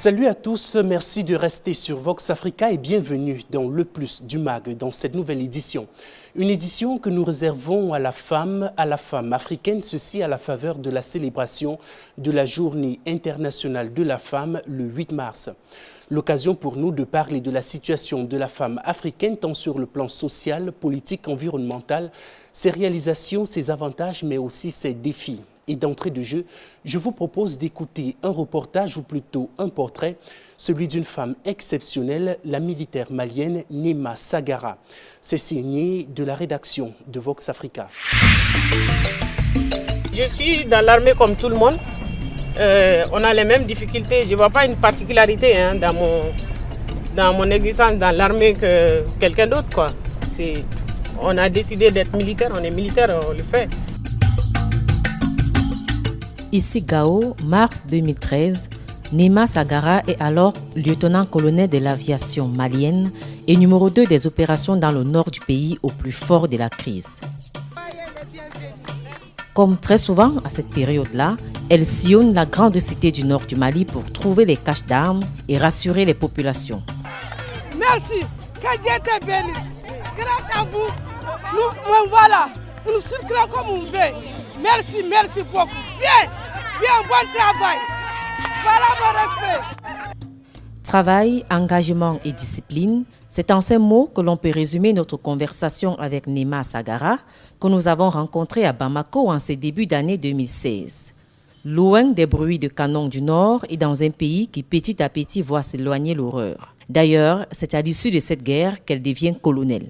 Salut à tous, merci de rester sur Vox Africa et bienvenue dans Le Plus du MAG, dans cette nouvelle édition. Une édition que nous réservons à la femme africaine, ceci à la faveur de la célébration de la Journée internationale de la femme le 8 mars. L'occasion pour nous de parler de la situation de la femme africaine, tant sur le plan social, politique, environnemental, ses réalisations, ses avantages, mais aussi ses défis. Et d'entrée de jeu, je vous propose d'écouter un reportage ou plutôt un portrait, celui d'une femme exceptionnelle, la militaire malienne Néma Sagara. C'est signé de la rédaction de Vox Africa. Je suis dans l'armée comme tout le monde. On a les mêmes difficultés. Je ne vois pas une particularité dans mon existence dans l'armée que quelqu'un d'autre. On a décidé d'être militaire, on est militaire, on le fait. Ici Gao, mars 2013, Néma Sagara est alors lieutenant-colonel de l'aviation malienne et numéro 2 des opérations dans le nord du pays au plus fort de la crise. Comme très souvent à cette période-là, elle sillonne la grande cité du nord du Mali pour trouver les caches d'armes et rassurer les populations. Merci, que Dieu te bénisse. Grâce à vous, nous circulons comme on veut. Merci beaucoup. Bien, bon travail. Voilà mon respect. Travail, engagement et discipline, c'est en ces mots que l'on peut résumer notre conversation avec Néma Sagara, que nous avons rencontrée à Bamako en ces débuts d'année 2016. Loin des bruits de canon du Nord et dans un pays qui petit à petit voit s'éloigner l'horreur. D'ailleurs, c'est à l'issue de cette guerre qu'elle devient colonel.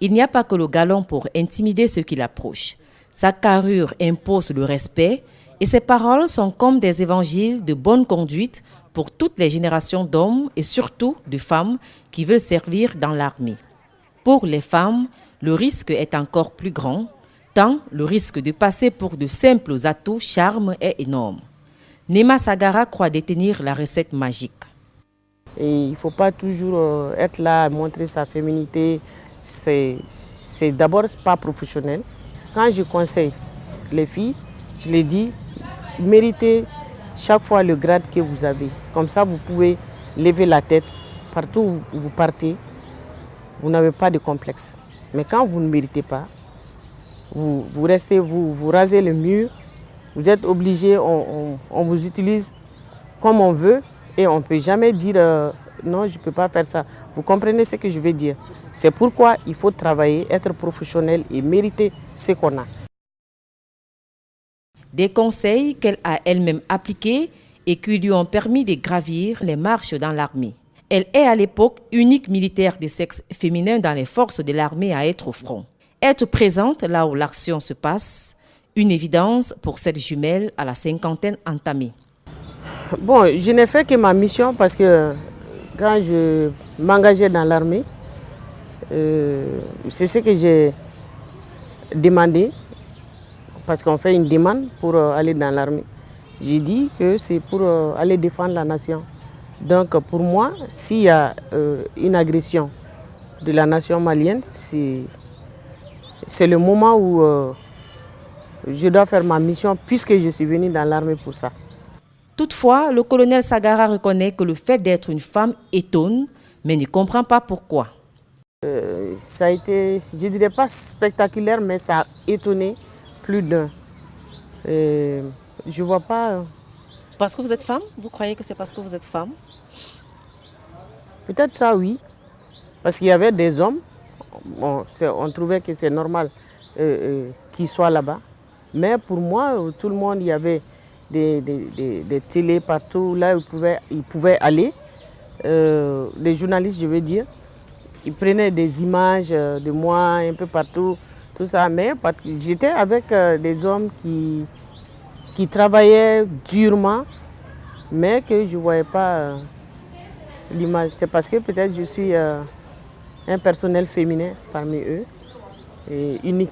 Il n'y a pas que le galon pour intimider ceux qui l'approchent. Sa carrure impose le respect et ses paroles sont comme des évangiles de bonne conduite pour toutes les générations d'hommes et surtout de femmes qui veulent servir dans l'armée. Pour les femmes, le risque est encore plus grand, tant le risque de passer pour de simples atouts charme est énorme. Néma Sagara croit détenir la recette magique. Et il ne faut pas toujours être là à montrer sa féminité. C'est d'abord pas professionnel. Quand je conseille les filles, je les dis, méritez chaque fois le grade que vous avez. Comme ça, vous pouvez lever la tête partout où vous partez. Vous n'avez pas de complexe. Mais quand vous ne méritez pas, vous restez, vous rasez le mur. Vous êtes obligé, on vous utilise comme on veut et on ne peut jamais dire non, je ne peux pas faire ça. Vous comprenez ce que je veux dire? C'est pourquoi il faut travailler, être professionnel et mériter ce qu'on a. Des conseils qu'elle a elle-même appliqués et qui lui ont permis de gravir les marches dans l'armée. Elle est à l'époque unique militaire de sexe féminin dans les forces de l'armée à être au front. Être présente là où l'action se passe, une évidence pour cette jumelle à la cinquantaine entamée. Bon, je n'ai fait que ma mission parce que quand je m'engageais dans l'armée, c'est ce que j'ai demandé. Parce qu'on fait une demande pour aller dans l'armée. J'ai dit que c'est pour aller défendre la nation. Donc pour moi, s'il y a une agression de la nation malienne, c'est le moment où je dois faire ma mission puisque je suis venue dans l'armée pour ça. Toutefois, le colonel Sagara reconnaît que le fait d'être une femme étonne, mais ne comprend pas pourquoi. Ça a été, je ne dirais pas spectaculaire, mais ça a étonné plus d'un. Je ne vois pas... Parce que vous êtes femme? Vous croyez que c'est parce que vous êtes femme? Peut-être ça, oui. Parce qu'il y avait des hommes, on trouvait que c'est normal qu'ils soient là-bas. Mais pour moi, tout le monde, il y avait des télés partout, là où ils pouvaient aller. Les journalistes, je veux dire, ils prenaient des images de moi un peu partout. Tout ça, mais j'étais avec des hommes qui travaillaient durement, mais que je ne voyais pas l'image. C'est parce que peut-être je suis un personnel féminin parmi eux, et unique.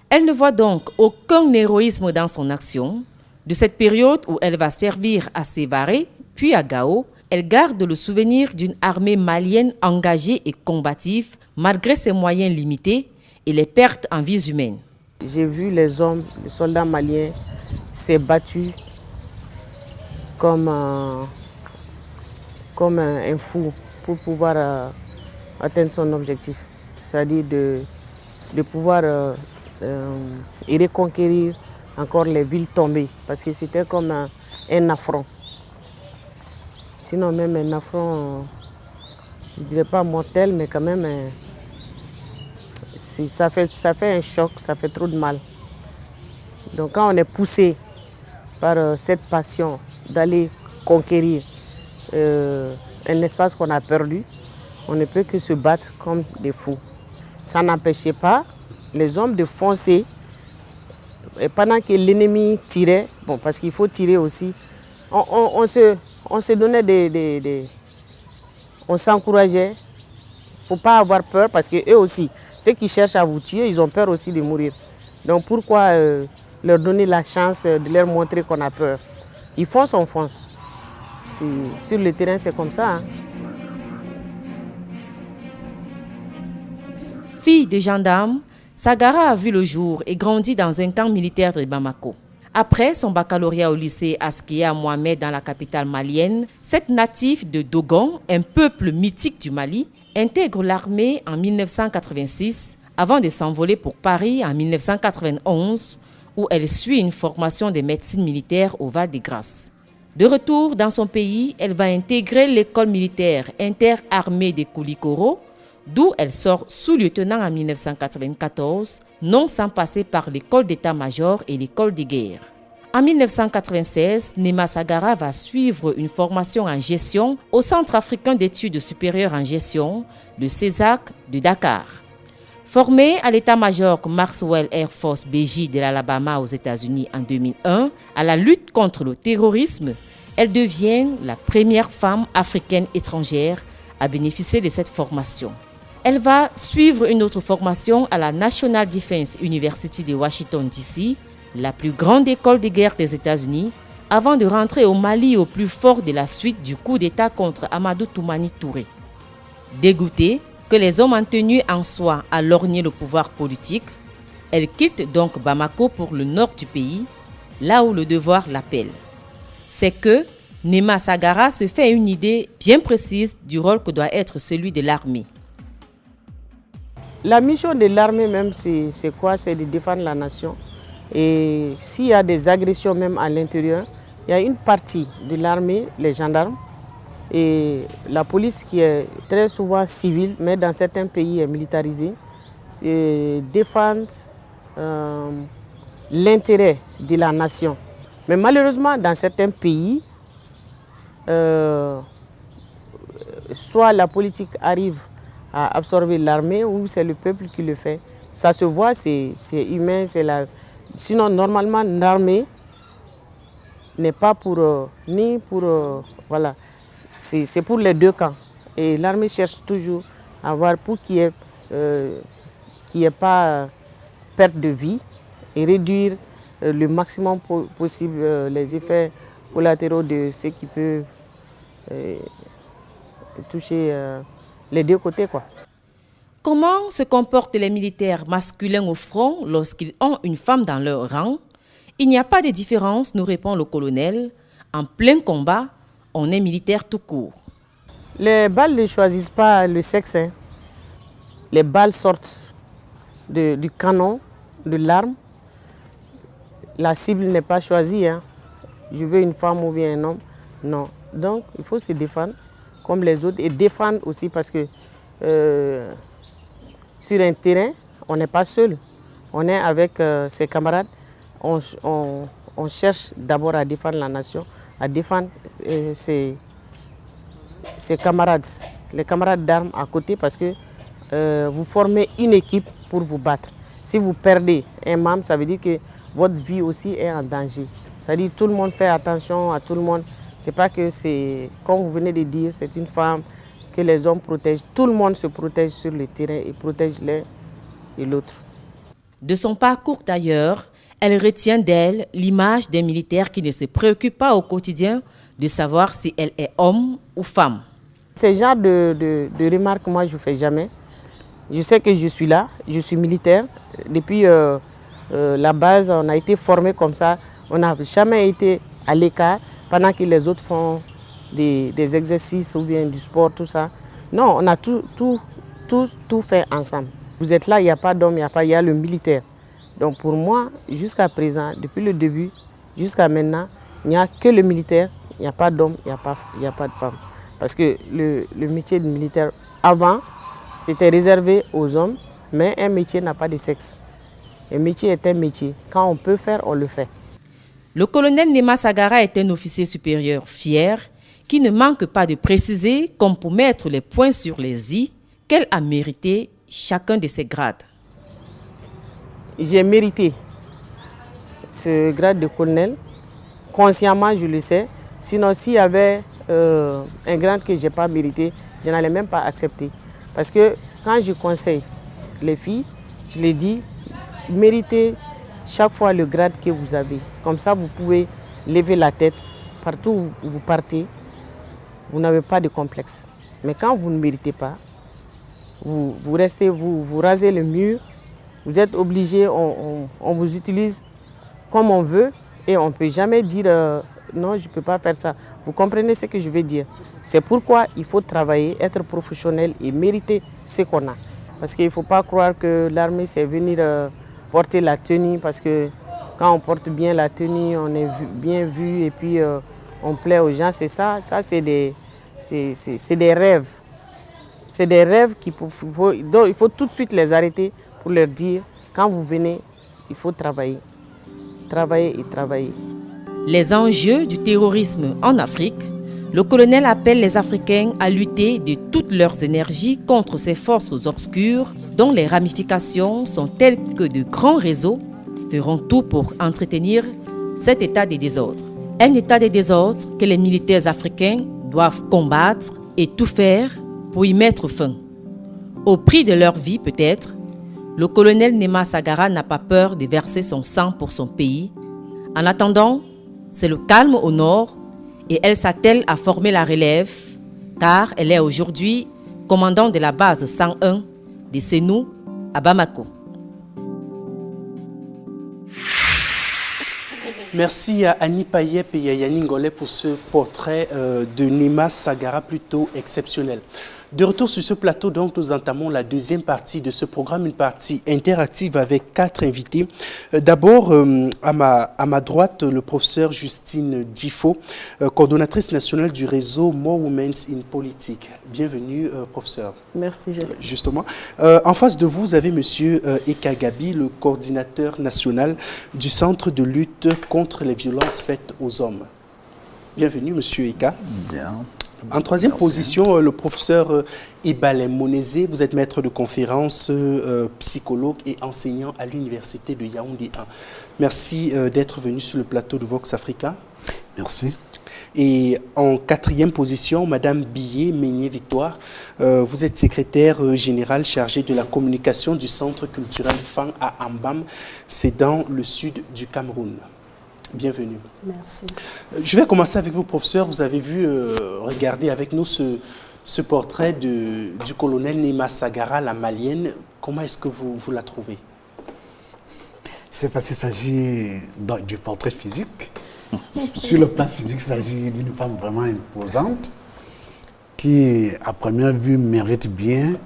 Elle ne voit donc aucun héroïsme dans son action. De cette période où elle va servir à Sévaré, puis à Gao, elle garde le souvenir d'une armée malienne engagée et combative, malgré ses moyens limités et les pertes en vies humaines. J'ai vu les hommes, les soldats maliens, s'est battus comme comme un fou pour pouvoir atteindre son objectif. C'est-à-dire de pouvoir y reconquérir encore les villes tombées. Parce que c'était comme un affront. Sinon même un affront, je ne dirais pas mortel, mais quand même, ça fait un choc, ça fait trop de mal. Donc quand on est poussé par cette passion d'aller conquérir un espace qu'on a perdu, on ne peut que se battre comme des fous. Ça n'empêchait pas les hommes de foncer. Et pendant que l'ennemi tirait, bon, parce qu'il faut tirer aussi, on se donnait on s'encourageait. Il ne faut pas avoir peur parce qu'eux aussi, ceux qui cherchent à vous tuer, ils ont peur aussi de mourir. Donc pourquoi leur donner la chance de leur montrer qu'on a peur? Ils foncent, on fonce. Sur le terrain, c'est comme ça. Hein. Fille de gendarme, Sagara a vu le jour et grandi dans un camp militaire de Bamako. Après son baccalauréat au lycée Askia Mohamed dans la capitale malienne, cette native de Dogon, un peuple mythique du Mali, intègre l'armée en 1986 avant de s'envoler pour Paris en 1991 où elle suit une formation de médecine militaire au Val-de-Grâce. De retour dans son pays, elle va intégrer l'école militaire interarmée de Koulikoro, d'où elle sort sous-lieutenant en 1994, non sans passer par l'école d'état-major et l'école de guerre. En 1996, Nema Sagara va suivre une formation en gestion au Centre africain d'études supérieures en gestion, le CESAC de Dakar. Formée à l'état-major Maxwell Air Force BJ de l'Alabama aux États-Unis en 2001, à la lutte contre le terrorisme, elle devient la première femme africaine étrangère à bénéficier de cette formation. Elle va suivre une autre formation à la National Defense University de Washington, D.C., la plus grande école de guerre des États-Unis, avant de rentrer au Mali au plus fort de la suite du coup d'État contre Amadou Toumani Touré. Dégoûtée que les hommes en tenue en soient à lorgner le pouvoir politique, elle quitte donc Bamako pour le nord du pays, là où le devoir l'appelle. C'est que Nema Sagara se fait une idée bien précise du rôle que doit être celui de l'armée. La mission de l'armée même, c'est quoi? C'est de défendre la nation. Et s'il y a des agressions même à l'intérieur, il y a une partie de l'armée, les gendarmes, et la police qui est très souvent civile, mais dans certains pays est militarisée, c'est défendre l'intérêt de la nation. Mais malheureusement, dans certains pays, soit la politique arrive à absorber l'armée ou c'est le peuple qui le fait. Ça se voit, c'est humain, c'est la... Sinon, normalement, l'armée n'est pas pour... voilà. C'est pour les deux camps. Et l'armée cherche toujours à voir pour qu'il n'y ait pas perte de vie et réduire le maximum possible les effets collatéraux de ce qui peut toucher les deux côtés, quoi. Comment se comportent les militaires masculins au front lorsqu'ils ont une femme dans leur rang? Il n'y a pas de différence, nous répond le colonel. En plein combat, on est militaire tout court. Les balles ne choisissent pas le sexe. Hein. Les balles sortent du canon, de l'arme. La cible n'est pas choisie. Hein. Je veux une femme ou bien un homme. Non. Donc, il faut se défendre comme les autres et défendre aussi parce que sur un terrain, on n'est pas seul. On est avec ses camarades. On cherche d'abord à défendre la nation, à défendre ses camarades, les camarades d'armes à côté parce que vous formez une équipe pour vous battre. Si vous perdez un membre, ça veut dire que votre vie aussi est en danger. Ça veut dire que tout le monde fait attention à tout le monde. Ce n'est pas que c'est, comme vous venez de dire, c'est une femme que les hommes protègent. Tout le monde se protège sur le terrain et protège l'un et l'autre. De son parcours d'ailleurs, elle retient d'elle l'image d'un militaire qui ne se préoccupe pas au quotidien de savoir si elle est homme ou femme. Ce genre de remarques, moi, je ne fais jamais. Je sais que je suis là, je suis militaire. Depuis la base, on a été formés comme ça. On n'a jamais été à l'écart pendant que les autres font des exercices ou bien du sport, tout ça. Non, on a tout fait ensemble. Vous êtes là, il n'y a pas d'homme, il y a le militaire. Donc pour moi, jusqu'à présent, depuis le début, jusqu'à maintenant, il n'y a que le militaire, il n'y a pas d'homme, il n'y a pas de femme. Parce que le métier de militaire, avant, c'était réservé aux hommes, mais un métier n'a pas de sexe. Un métier est un métier. Quand on peut faire, on le fait. Le colonel Nema Sagara est un officier supérieur fier qui ne manque pas de préciser, comme pour mettre les points sur les i, qu'elle a mérité chacun de ses grades. J'ai mérité ce grade de colonel. Consciemment, je le sais. Sinon, s'il y avait un grade que je n'ai pas mérité, je n'allais même pas accepter. Parce que quand je conseille les filles, je les dis, méritez chaque fois le grade que vous avez. Comme ça, vous pouvez lever la tête. Partout où vous partez, vous n'avez pas de complexe. Mais quand vous ne méritez pas, vous restez, vous rasez le mur, vous êtes obligé, on vous utilise comme on veut et on ne peut jamais dire non, je ne peux pas faire ça. Vous comprenez ce que je veux dire? C'est pourquoi il faut travailler, être professionnel et mériter ce qu'on a. Parce qu'il ne faut pas croire que l'armée, c'est venir porter la tenue, parce que quand on porte bien la tenue, on est bien vu et puis on plaît aux gens. C'est ça, c'est des rêves. C'est des rêves qu'il il faut tout de suite les arrêter pour leur dire, quand vous venez, il faut travailler. Travailler et travailler. Les enjeux du terrorisme en Afrique, le colonel appelle les Africains à lutter de toutes leurs énergies contre ces forces obscures dont les ramifications sont telles que de grands réseaux feront tout pour entretenir cet état de désordre. Un état de désordre que les militaires africains doivent combattre et tout faire pour y mettre fin. Au prix de leur vie peut-être, le colonel Nema Sagara n'a pas peur de verser son sang pour son pays. En attendant, c'est le calme au nord et elle s'attelle à former la relève car elle est aujourd'hui commandant de la base 101 de Sénou à Bamako. Merci à Annie Payep et à Yannick Ngolet pour ce portrait de Nema Sagara plutôt exceptionnel. De retour sur ce plateau, donc, nous entamons la deuxième partie de ce programme, une partie interactive avec 4 invités. D'abord, à ma droite, le professeur Justine Djifo, coordonnatrice nationale du réseau More Women's in Politics. Bienvenue, professeur. Merci, Gilles. Justement. En face de vous, vous avez monsieur Eka Gabi, le coordinateur national du Centre de lutte contre les violences faites aux hommes. Bienvenue, monsieur Eka. Bien. En troisième position, le professeur Ibale Monezé, vous êtes maître de conférences, psychologue et enseignant à l'université de Yaoundé 1. Merci d'être venu sur le plateau de Vox Africa. Merci. Et en quatrième position, madame Billet Meigné-Victoire, vous êtes secrétaire générale chargée de la communication du Centre culturel Fang à Ambam, c'est dans le sud du Cameroun. Bienvenue. Merci. Je vais commencer avec vous, professeur. Vous avez vu, regarder avec nous ce portrait du colonel Nema Sagara, la malienne. Comment est-ce que vous la trouvez? C'est parce qu'il s'agit du portrait physique. Sur le plan physique, il s'agit d'une femme vraiment imposante qui, à première vue, mérite bien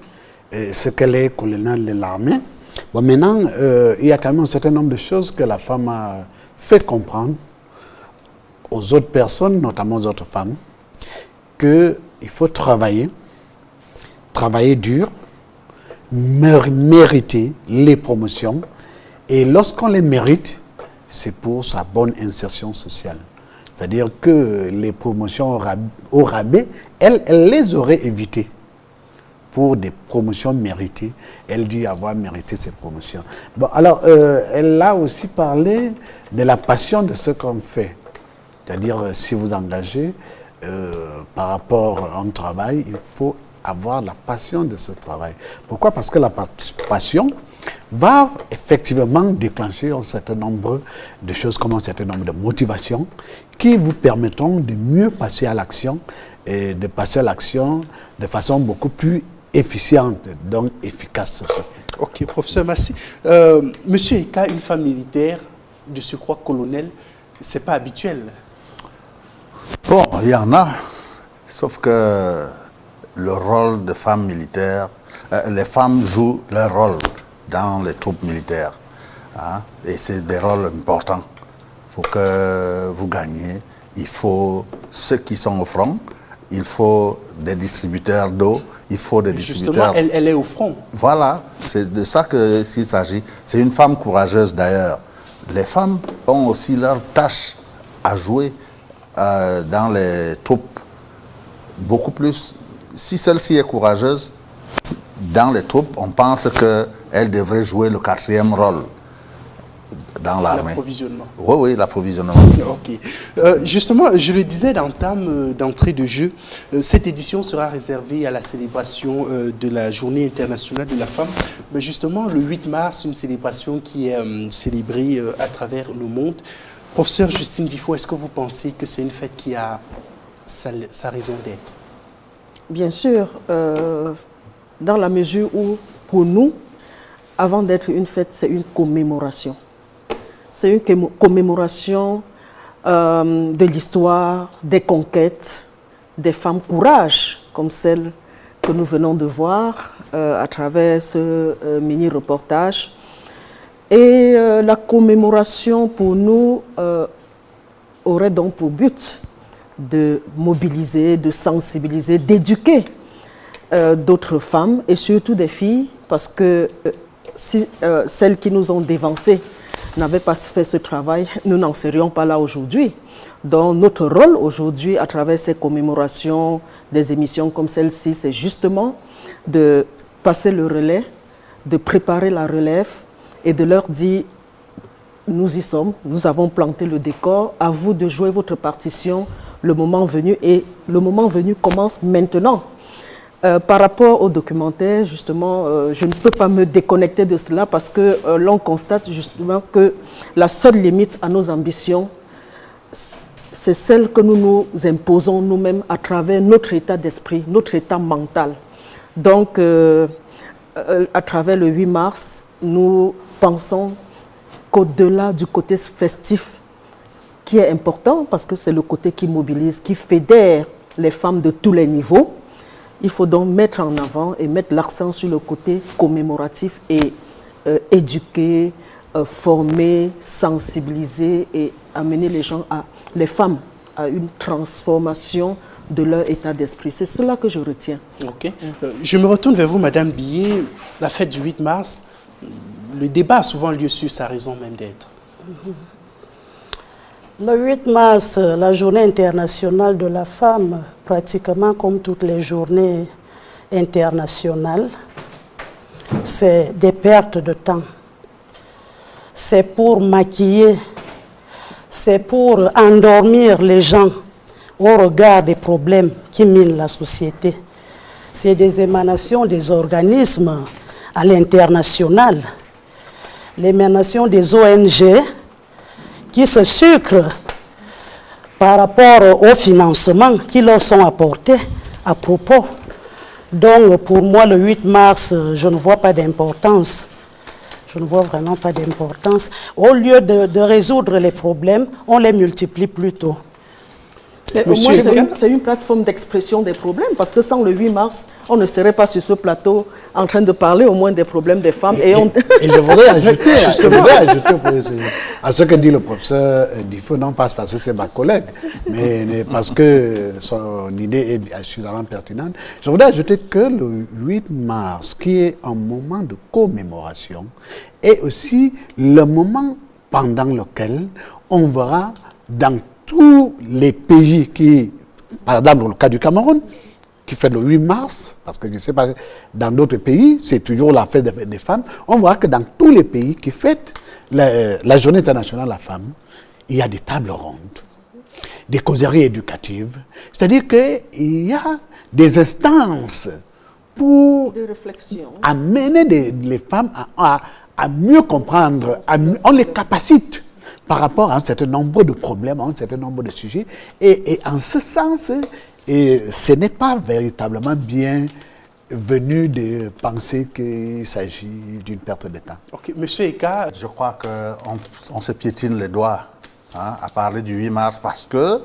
ce qu'elle est colonel de l'armée. Bon, maintenant, il y a quand même un certain nombre de choses que la femme a fait comprendre aux autres personnes, notamment aux autres femmes, qu'il faut travailler dur, mériter les promotions, et lorsqu'on les mérite, c'est pour sa bonne insertion sociale. C'est-à-dire que les promotions au rabais, elle les aurait évitées. Pour des promotions méritées, elle dit avoir mérité ces promotions. Bon, alors, elle a aussi parlé de la passion de ce qu'on fait. C'est-à-dire, si vous engagez par rapport à un travail, il faut avoir la passion de ce travail. Pourquoi? Parce que la passion va effectivement déclencher un certain nombre de choses, comme un certain nombre de motivations qui vous permettront de mieux passer à l'action et de passer à l'action de façon beaucoup plus efficiente, donc efficace aussi. Ok, professeur, merci. Monsieur Eka, une femme militaire, de surcroît colonel, c'est pas habituel. Bon, il y en a. Sauf que le rôle de femme militaire, les femmes jouent leur rôle dans les troupes militaires. Hein, et c'est des rôles importants. Il faut que vous gagniez. Il faut ceux qui sont au front. Il faut des distributeurs d'eau. Il faut des distributeurs... Justement, elle est au front. Voilà, c'est de ça qu'il s'agit. C'est une femme courageuse d'ailleurs. Les femmes ont aussi leur tâche à jouer dans les troupes. Beaucoup plus. Si celle-ci est courageuse, dans les troupes, on pense qu'elle devrait jouer le 4e rôle dans l'armée. L'approvisionnement. Oui, l'approvisionnement. Ok. Justement, je le disais d'entrée de jeu, cette édition sera réservée à la célébration de la Journée internationale de la femme. Mais justement, le 8 mars, une célébration qui est célébrée à travers le monde. Professeur Justine Difo, est-ce que vous pensez que c'est une fête qui a sa raison d'être? Bien sûr, dans la mesure où, pour nous, avant d'être une fête, c'est une commémoration. C'est une commémoration de l'histoire, des conquêtes, des femmes courage, comme celle que nous venons de voir à travers ce mini-reportage. Et la commémoration, pour nous, aurait donc pour but de mobiliser, de sensibiliser, d'éduquer d'autres femmes et surtout des filles, parce que si celles qui nous ont dévancées n'avaient pas fait ce travail, nous n'en serions pas là aujourd'hui. Donc notre rôle aujourd'hui, à travers ces commémorations, des émissions comme celle-ci, c'est justement de passer le relais, de préparer la relève et de leur dire, nous y sommes, nous avons planté le décor, à vous de jouer votre partition, le moment venu, et le moment venu commence maintenant. Par rapport au documentaire, justement, je ne peux pas me déconnecter de cela parce que l'on constate justement que la seule limite à nos ambitions, c'est celle que nous nous imposons nous-mêmes à travers notre état d'esprit, notre état mental. Donc, à travers le 8 mars, nous pensons qu'au-delà du côté festif, qui est important parce que c'est le côté qui mobilise, qui fédère les femmes de tous les niveaux, il faut donc mettre en avant et mettre l'accent sur le côté commémoratif et éduquer, former, sensibiliser et amener les femmes à une transformation de leur état d'esprit. C'est cela que je retiens. Ok. Je me retourne vers vous, Madame Billet. La fête du 8 mars, le débat a souvent lieu sur sa raison même d'être. Le 8 mars, la journée internationale de la femme, pratiquement comme toutes les journées internationales, c'est des pertes de temps. C'est pour maquiller, c'est pour endormir les gens au regard des problèmes qui minent la société. C'est des émanations des organismes à l'international, l'émanation des ONG, qui se sucrent par rapport aux financements qui leur sont apportés à propos. Donc, pour moi, le 8 mars, je ne vois pas d'importance. Je ne vois vraiment pas d'importance. Au lieu de résoudre les problèmes, on les multiplie plutôt. Mais au moins, c'est une plateforme d'expression des problèmes, parce que sans le 8 mars, on ne serait pas sur ce plateau en train de parler au moins des problèmes des femmes. Et je voudrais ajouter, à ce que dit le professeur Difo, non pas parce que c'est ma collègue, mais parce que son idée est suffisamment pertinente. Je voudrais ajouter que le 8 mars, qui est un moment de commémoration, est aussi le moment pendant lequel on verra dans tous les pays qui, par exemple dans le cas du Cameroun, qui fait le 8 mars, parce que je ne sais pas, dans d'autres pays, c'est toujours la fête des femmes, on voit que dans tous les pays qui fêtent la journée internationale de la femme, il y a des tables rondes, des causeries éducatives, c'est-à-dire qu'il y a des instances pour amener les femmes à mieux comprendre, on les capacite par rapport à un certain nombre de problèmes, à un certain nombre de sujets. Et en ce sens, ce n'est pas véritablement bien venu de penser qu'il s'agit d'une perte de temps. Ok, Monsieur Eka. Je crois qu'on se piétine les doigts à parler du 8 mars parce que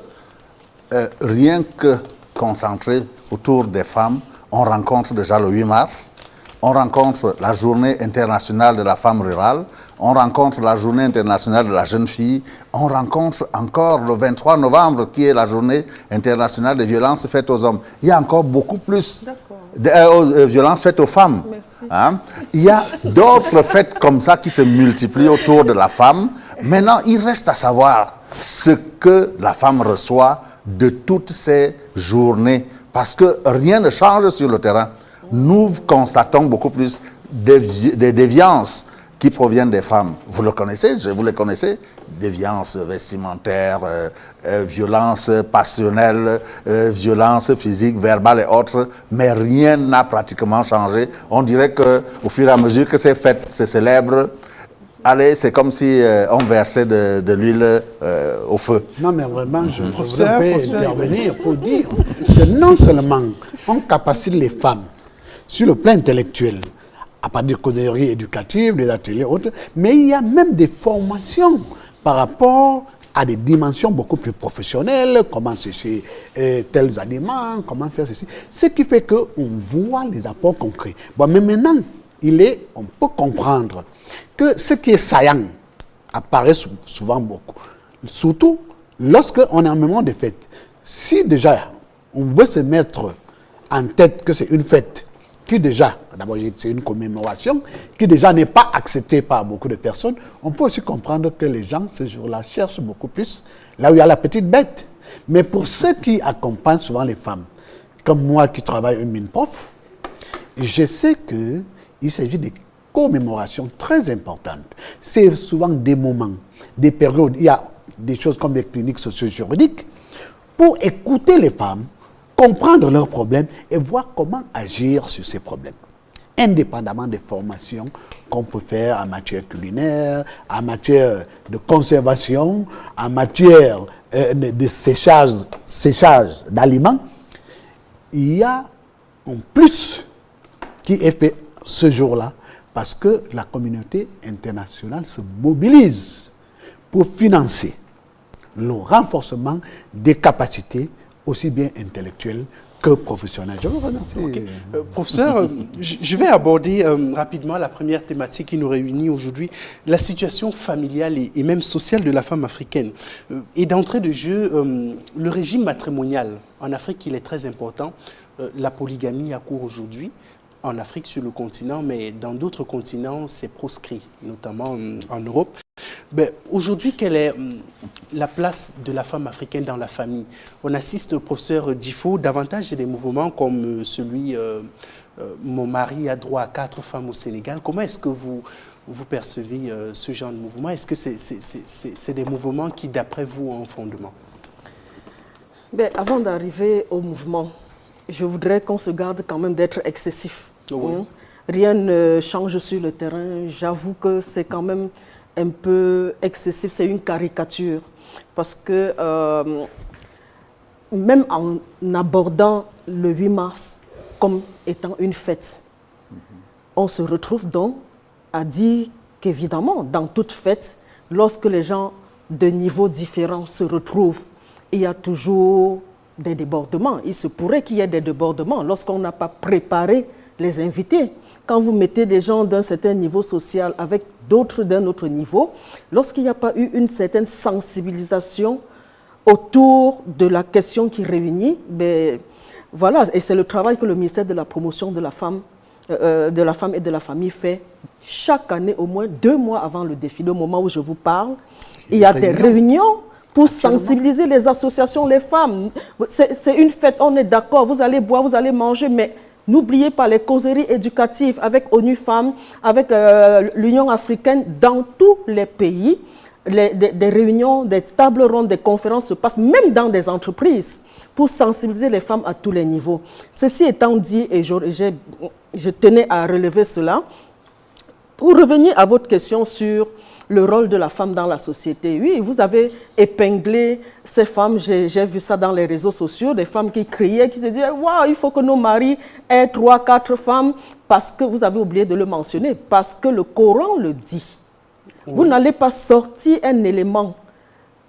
rien que concentré autour des femmes, on rencontre déjà le 8 mars, on rencontre la journée internationale de la femme rurale, on rencontre la journée internationale de la jeune fille, on rencontre encore le 23 novembre qui est la journée internationale des violences faites aux hommes. Il y a encore beaucoup plus de violences faites aux femmes. Hein? Il y a d'autres fêtes comme ça qui se multiplient autour de la femme. Maintenant, il reste à savoir ce que la femme reçoit de toutes ces journées, parce que rien ne change sur le terrain. Nous constatons beaucoup plus des déviances qui proviennent des femmes. Vous le connaissez, vous les connaissez, déviances vestimentaires, violences passionnelles, violences physiques, verbales et autres, mais rien n'a pratiquement changé. On dirait qu'au fur et à mesure que ces fêtes se célèbrent, allez, c'est comme si on versait de l'huile au feu. Non, mais vraiment, je voudrais intervenir pour dire que non seulement on capacite les femmes sur le plan intellectuel, à partir de causeries éducatives, des ateliers autres, mais il y a même des formations par rapport à des dimensions beaucoup plus professionnelles, comment sécher tels aliments, comment faire ceci. Ce qui fait qu'on voit les apports concrets. Bon, mais maintenant, on peut comprendre que ce qui est saillant apparaît souvent beaucoup. Surtout lorsqu'on est en moment de fête. Si déjà on veut se mettre en tête que c'est une fête qui déjà, d'abord c'est une commémoration, qui déjà n'est pas acceptée par beaucoup de personnes, on peut aussi comprendre que les gens ce jour-là cherchent beaucoup plus là où il y a la petite bête. Mais pour ceux qui accompagnent souvent les femmes, comme moi qui travaille une mine prof, je sais qu'il s'agit de commémorations très importantes. C'est souvent des moments, des périodes, il y a des choses comme des cliniques socio-juridiques pour écouter les femmes, comprendre leurs problèmes et voir comment agir sur ces problèmes. Indépendamment des formations qu'on peut faire en matière culinaire, en matière de conservation, en matière de séchage d'aliments, il y a un plus qui est fait ce jour-là parce que la communauté internationale se mobilise pour financer le renforcement des capacités aussi bien intellectuelles que professionnelles. Je vous remercie. Okay. Professeur, je vais aborder rapidement la première thématique qui nous réunit aujourd'hui, la situation familiale et même sociale de la femme africaine. Et d'entrée de jeu, le régime matrimonial en Afrique, il est très important. La polygamie a cours aujourd'hui en Afrique, sur le continent, mais dans d'autres continents, c'est proscrit, notamment en Europe. Aujourd'hui, quelle est la place de la femme africaine dans la famille? On assiste, professeur Difo, davantage des mouvements comme celui « Mon mari a droit à 4 femmes au Sénégal ». Comment est-ce que vous percevez ce genre de mouvement? Est-ce que c'est des mouvements qui, d'après vous, ont un fondement? Avant d'arriver au mouvement, je voudrais qu'on se garde quand même d'être excessif. Oui. Rien ne change sur le terrain. J'avoue que c'est quand même un peu excessif, c'est une caricature. Parce que même en abordant le 8 mars comme étant une fête, on se retrouve donc à dire qu'évidemment, dans toute fête, lorsque les gens de niveaux différents se retrouvent, il y a toujours des débordements. Il se pourrait qu'il y ait des débordements lorsqu'on n'a pas préparé les invités. Quand vous mettez des gens d'un certain niveau social avec d'autres d'un autre niveau, lorsqu'il n'y a pas eu une certaine sensibilisation autour de la question qui réunit, voilà, et c'est le travail que le ministère de la promotion de la femme et de la famille fait chaque année, au moins 2 mois avant le défilé, au moment où je vous parle. Il y a des réunions pour sensibiliser les associations, les femmes. C'est une fête, on est d'accord, vous allez boire, vous allez manger, mais n'oubliez pas les causeries éducatives avec ONU Femmes, avec l'Union africaine, dans tous les pays. Des réunions, des tables rondes, des conférences se passent, même dans des entreprises, pour sensibiliser les femmes à tous les niveaux. Ceci étant dit, et je tenais à relever cela, pour revenir à votre question sur le rôle de la femme dans la société. Oui, vous avez épinglé ces femmes, j'ai vu ça dans les réseaux sociaux, des femmes qui criaient, qui se disaient « Waouh, il faut que nos maris aient 3, 4 femmes », parce que vous avez oublié de le mentionner, parce que le Coran le dit. Oui. Vous n'allez pas sortir un élément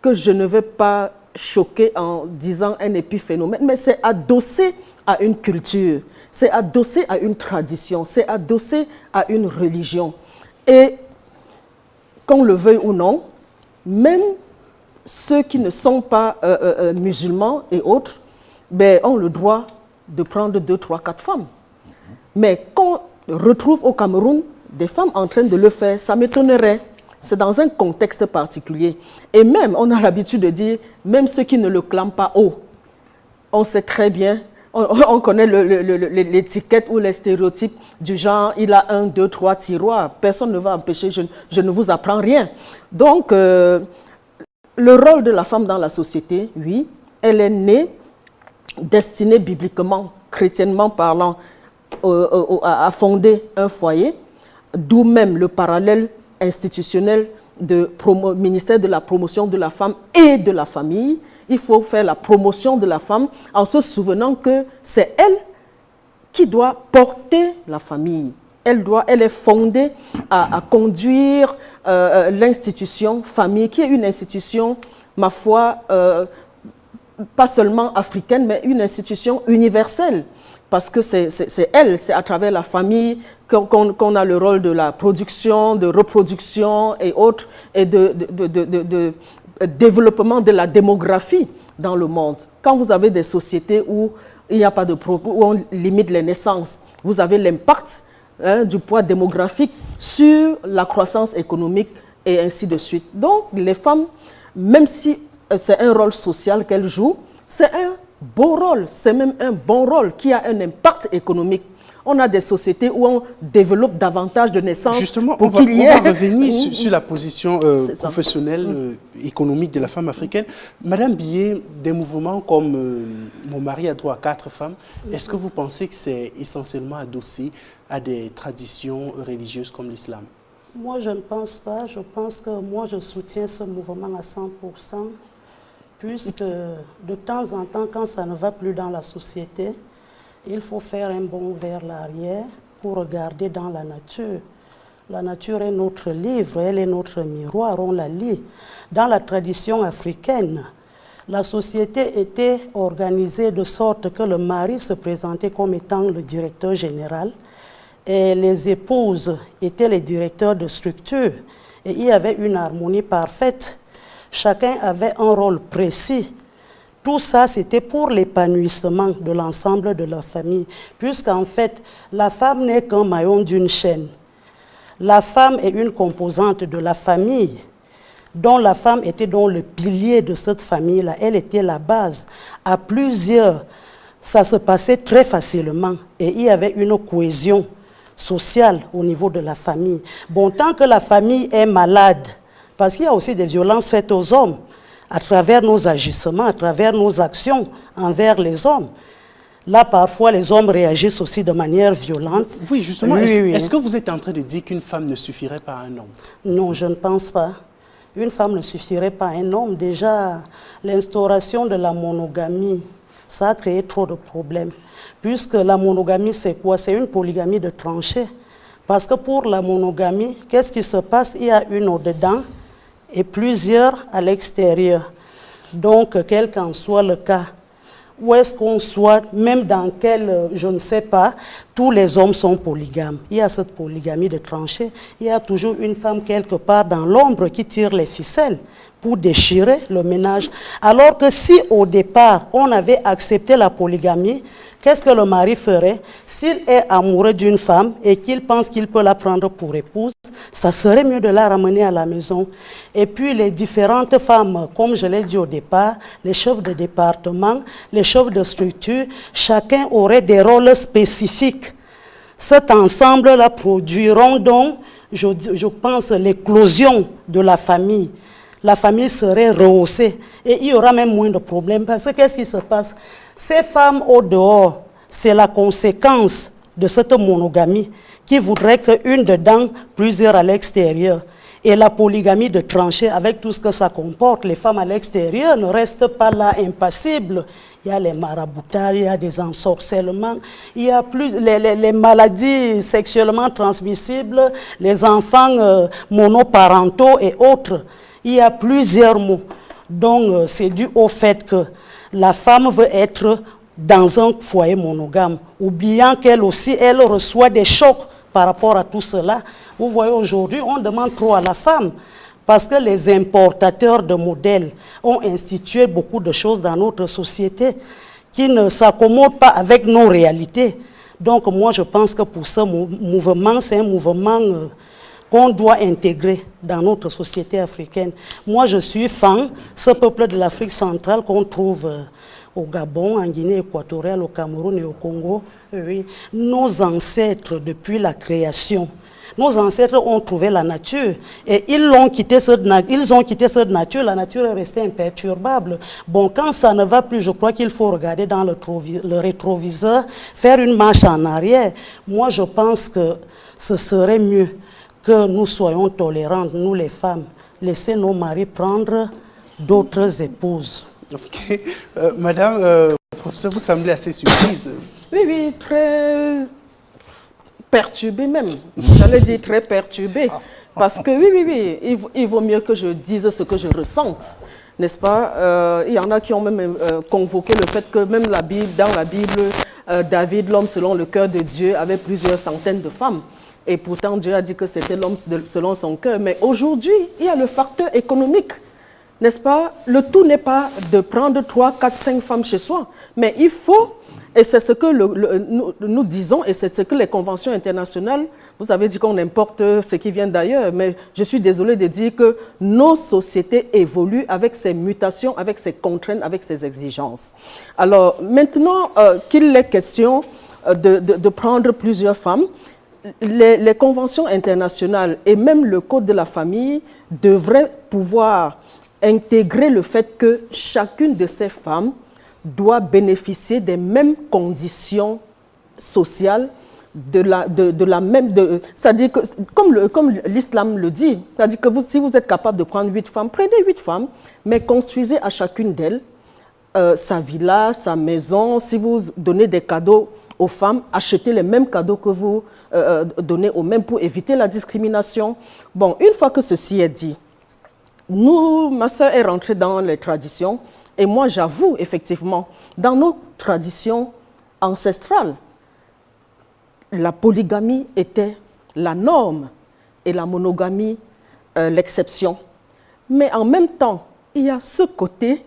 que je ne vais pas choquer en disant un épiphénomène, mais c'est adossé à une culture, c'est adossé à une tradition, c'est adossé à une religion. Et qu'on le veuille ou non, même ceux qui ne sont pas musulmans et autres, ben, ont le droit de prendre 2, 3, 4 femmes. Mais qu'on retrouve au Cameroun des femmes en train de le faire, ça m'étonnerait. C'est dans un contexte particulier. Et même, on a l'habitude de dire, même ceux qui ne le clament pas haut, on sait très bien, on connaît l'étiquette ou les stéréotypes du genre, il a 1, 2, 3 tiroirs. Personne ne va empêcher, je ne vous apprends rien. Donc, le rôle de la femme dans la société, oui, elle est née, destinée bibliquement, chrétiennement parlant, à fonder un foyer, d'où même le parallèle institutionnel du ministère de la promotion de la femme et de la famille. Il faut faire la promotion de la femme en se souvenant que c'est elle qui doit porter la famille. Elle est fondée à conduire l'institution famille, qui est une institution, ma foi, pas seulement africaine, mais une institution universelle. Parce que c'est elle, c'est à travers la famille qu'on a le rôle de la production, de reproduction et autres, et de développement de la démographie dans le monde. Quand vous avez des sociétés où il n'y a pas de où on limite les naissances, vous avez l'impact du poids démographique sur la croissance économique et ainsi de suite. Donc les femmes, même si c'est un rôle social qu'elles jouent, c'est un beau rôle, c'est même un bon rôle qui a un impact économique. On a des sociétés où on développe davantage de naissances. Justement, on va revenir sur la position professionnelle, économique de la femme africaine. Madame Billet, des mouvements comme Mon mari a droit à 4 femmes, est-ce que vous pensez que c'est essentiellement adossé à des traditions religieuses comme l'islam? Moi, je ne pense pas. Je pense que moi, je soutiens ce mouvement à 100%. Puisque de temps en temps, quand ça ne va plus dans la société, il faut faire un bond vers l'arrière pour regarder dans la nature. La nature est notre livre, elle est notre miroir, on la lit. Dans la tradition africaine, la société était organisée de sorte que le mari se présentait comme étant le directeur général et les épouses étaient les directeurs de structure. Et il y avait une harmonie parfaite. Chacun avait un rôle précis. Tout ça, c'était pour l'épanouissement de l'ensemble de la famille, puisqu'en fait, la femme n'est qu'un maillon d'une chaîne. La femme est une composante de la famille, dont la femme était donc le pilier de cette famille-là. Elle était la base. À plusieurs, ça se passait très facilement et il y avait une cohésion sociale au niveau de la famille. Bon, tant que la famille est malade, parce qu'il y a aussi des violences faites aux hommes, à travers nos agissements, à travers nos actions envers les hommes. Là, parfois, les hommes réagissent aussi de manière violente. Oui, justement. Est-ce que vous êtes en train de dire qu'une femme ne suffirait pas à un homme? Non, je ne pense pas. Une femme ne suffirait pas à un homme. Déjà, l'instauration de la monogamie, ça a créé trop de problèmes. Puisque la monogamie, c'est quoi? C'est une polygamie de tranchées. Parce que pour la monogamie, qu'est-ce qui se passe? Il y a une au-dedans et plusieurs à l'extérieur. Donc, quel qu'en soit le cas, où est-ce qu'on soit, même dans quel, je ne sais pas, tous les hommes sont polygames. Il y a cette polygamie de tranchées. Il y a toujours une femme quelque part dans l'ombre qui tire les ficelles pour déchirer le ménage. Alors que si au départ, on avait accepté la polygamie, qu'est-ce que le mari ferait? S'il est amoureux d'une femme et qu'il pense qu'il peut la prendre pour épouse, ça serait mieux de la ramener à la maison. Et puis les différentes femmes, comme je l'ai dit au départ, les chefs de département, les chefs de structure, chacun aurait des rôles spécifiques. Cet ensemble-là produiront donc, je pense, l'éclosion de la famille. La famille serait rehaussée et il y aura même moins de problèmes. Parce que qu'est-ce qui se passe? Ces femmes au dehors, c'est la conséquence de cette monogamie qui voudrait qu'une dedans, plusieurs à l'extérieur. Et la polygamie de tranchées, avec tout ce que ça comporte, les femmes à l'extérieur ne restent pas là impassibles. Il y a les maraboutages, il y a des ensorcellements, il y a les maladies sexuellement transmissibles, les enfants monoparentaux et autres. Il y a plusieurs mots. Donc, c'est dû au fait que la femme veut être dans un foyer monogame, oubliant qu'elle aussi, elle reçoit des chocs par rapport à tout cela. Vous voyez, aujourd'hui, on demande trop à la femme parce que les importateurs de modèles ont institué beaucoup de choses dans notre société qui ne s'accommodent pas avec nos réalités. Donc, moi, je pense que pour ce mouvement, c'est un mouvement qu'on doit intégrer dans notre société africaine. Moi, je suis fan, ce peuple de l'Afrique centrale qu'on trouve au Gabon, en Guinée équatoriale, au Cameroun et au Congo, oui, nos ancêtres, depuis la création, nos ancêtres ont trouvé la nature et ils ont quitté cette nature, la nature est restée imperturbable. Bon, quand ça ne va plus, je crois qu'il faut regarder dans le rétroviseur, faire une marche en arrière. Moi, je pense que ce serait mieux que nous soyons tolérantes, nous les femmes, laisser nos maris prendre d'autres épouses. Ok. Madame, professeur, vous semblez assez surprise. Oui, oui, très perturbée même. J'allais dire très perturbée. Parce que oui, il vaut mieux que je dise ce que je ressente. N'est-ce pas? Il y en a qui ont même convoqué le fait que même dans la Bible, David, l'homme selon le cœur de Dieu, avait plusieurs centaines de femmes. Et pourtant, Dieu a dit que c'était l'homme selon son cœur. Mais aujourd'hui, il y a le facteur économique. N'est-ce pas? Le tout n'est pas de prendre 3, 4, 5 femmes chez soi. Mais il faut, et c'est ce que nous disons, et c'est ce que les conventions internationales, vous avez dit qu'on importe ce qui vient d'ailleurs, mais je suis désolée de dire que nos sociétés évoluent avec ces mutations, avec ces contraintes, avec ces exigences. Alors maintenant qu'il est question de prendre plusieurs femmes, les conventions internationales et même le code de la famille devraient pouvoir intégrer le fait que chacune de ces femmes doit bénéficier des mêmes conditions sociales, c'est-à-dire que, comme l'islam le dit, c'est-à-dire que si vous êtes capable de prendre 8 femmes, prenez 8 femmes, mais construisez à chacune d'elles sa villa, sa maison. Si vous donnez des cadeaux aux femmes, achetez les mêmes cadeaux que vous donnez aux mêmes pour éviter la discrimination. Bon, une fois que ceci est dit, ma sœur est rentrée dans les traditions et moi j'avoue effectivement, dans nos traditions ancestrales, la polygamie était la norme et la monogamie l'exception. Mais en même temps, il y a ce côté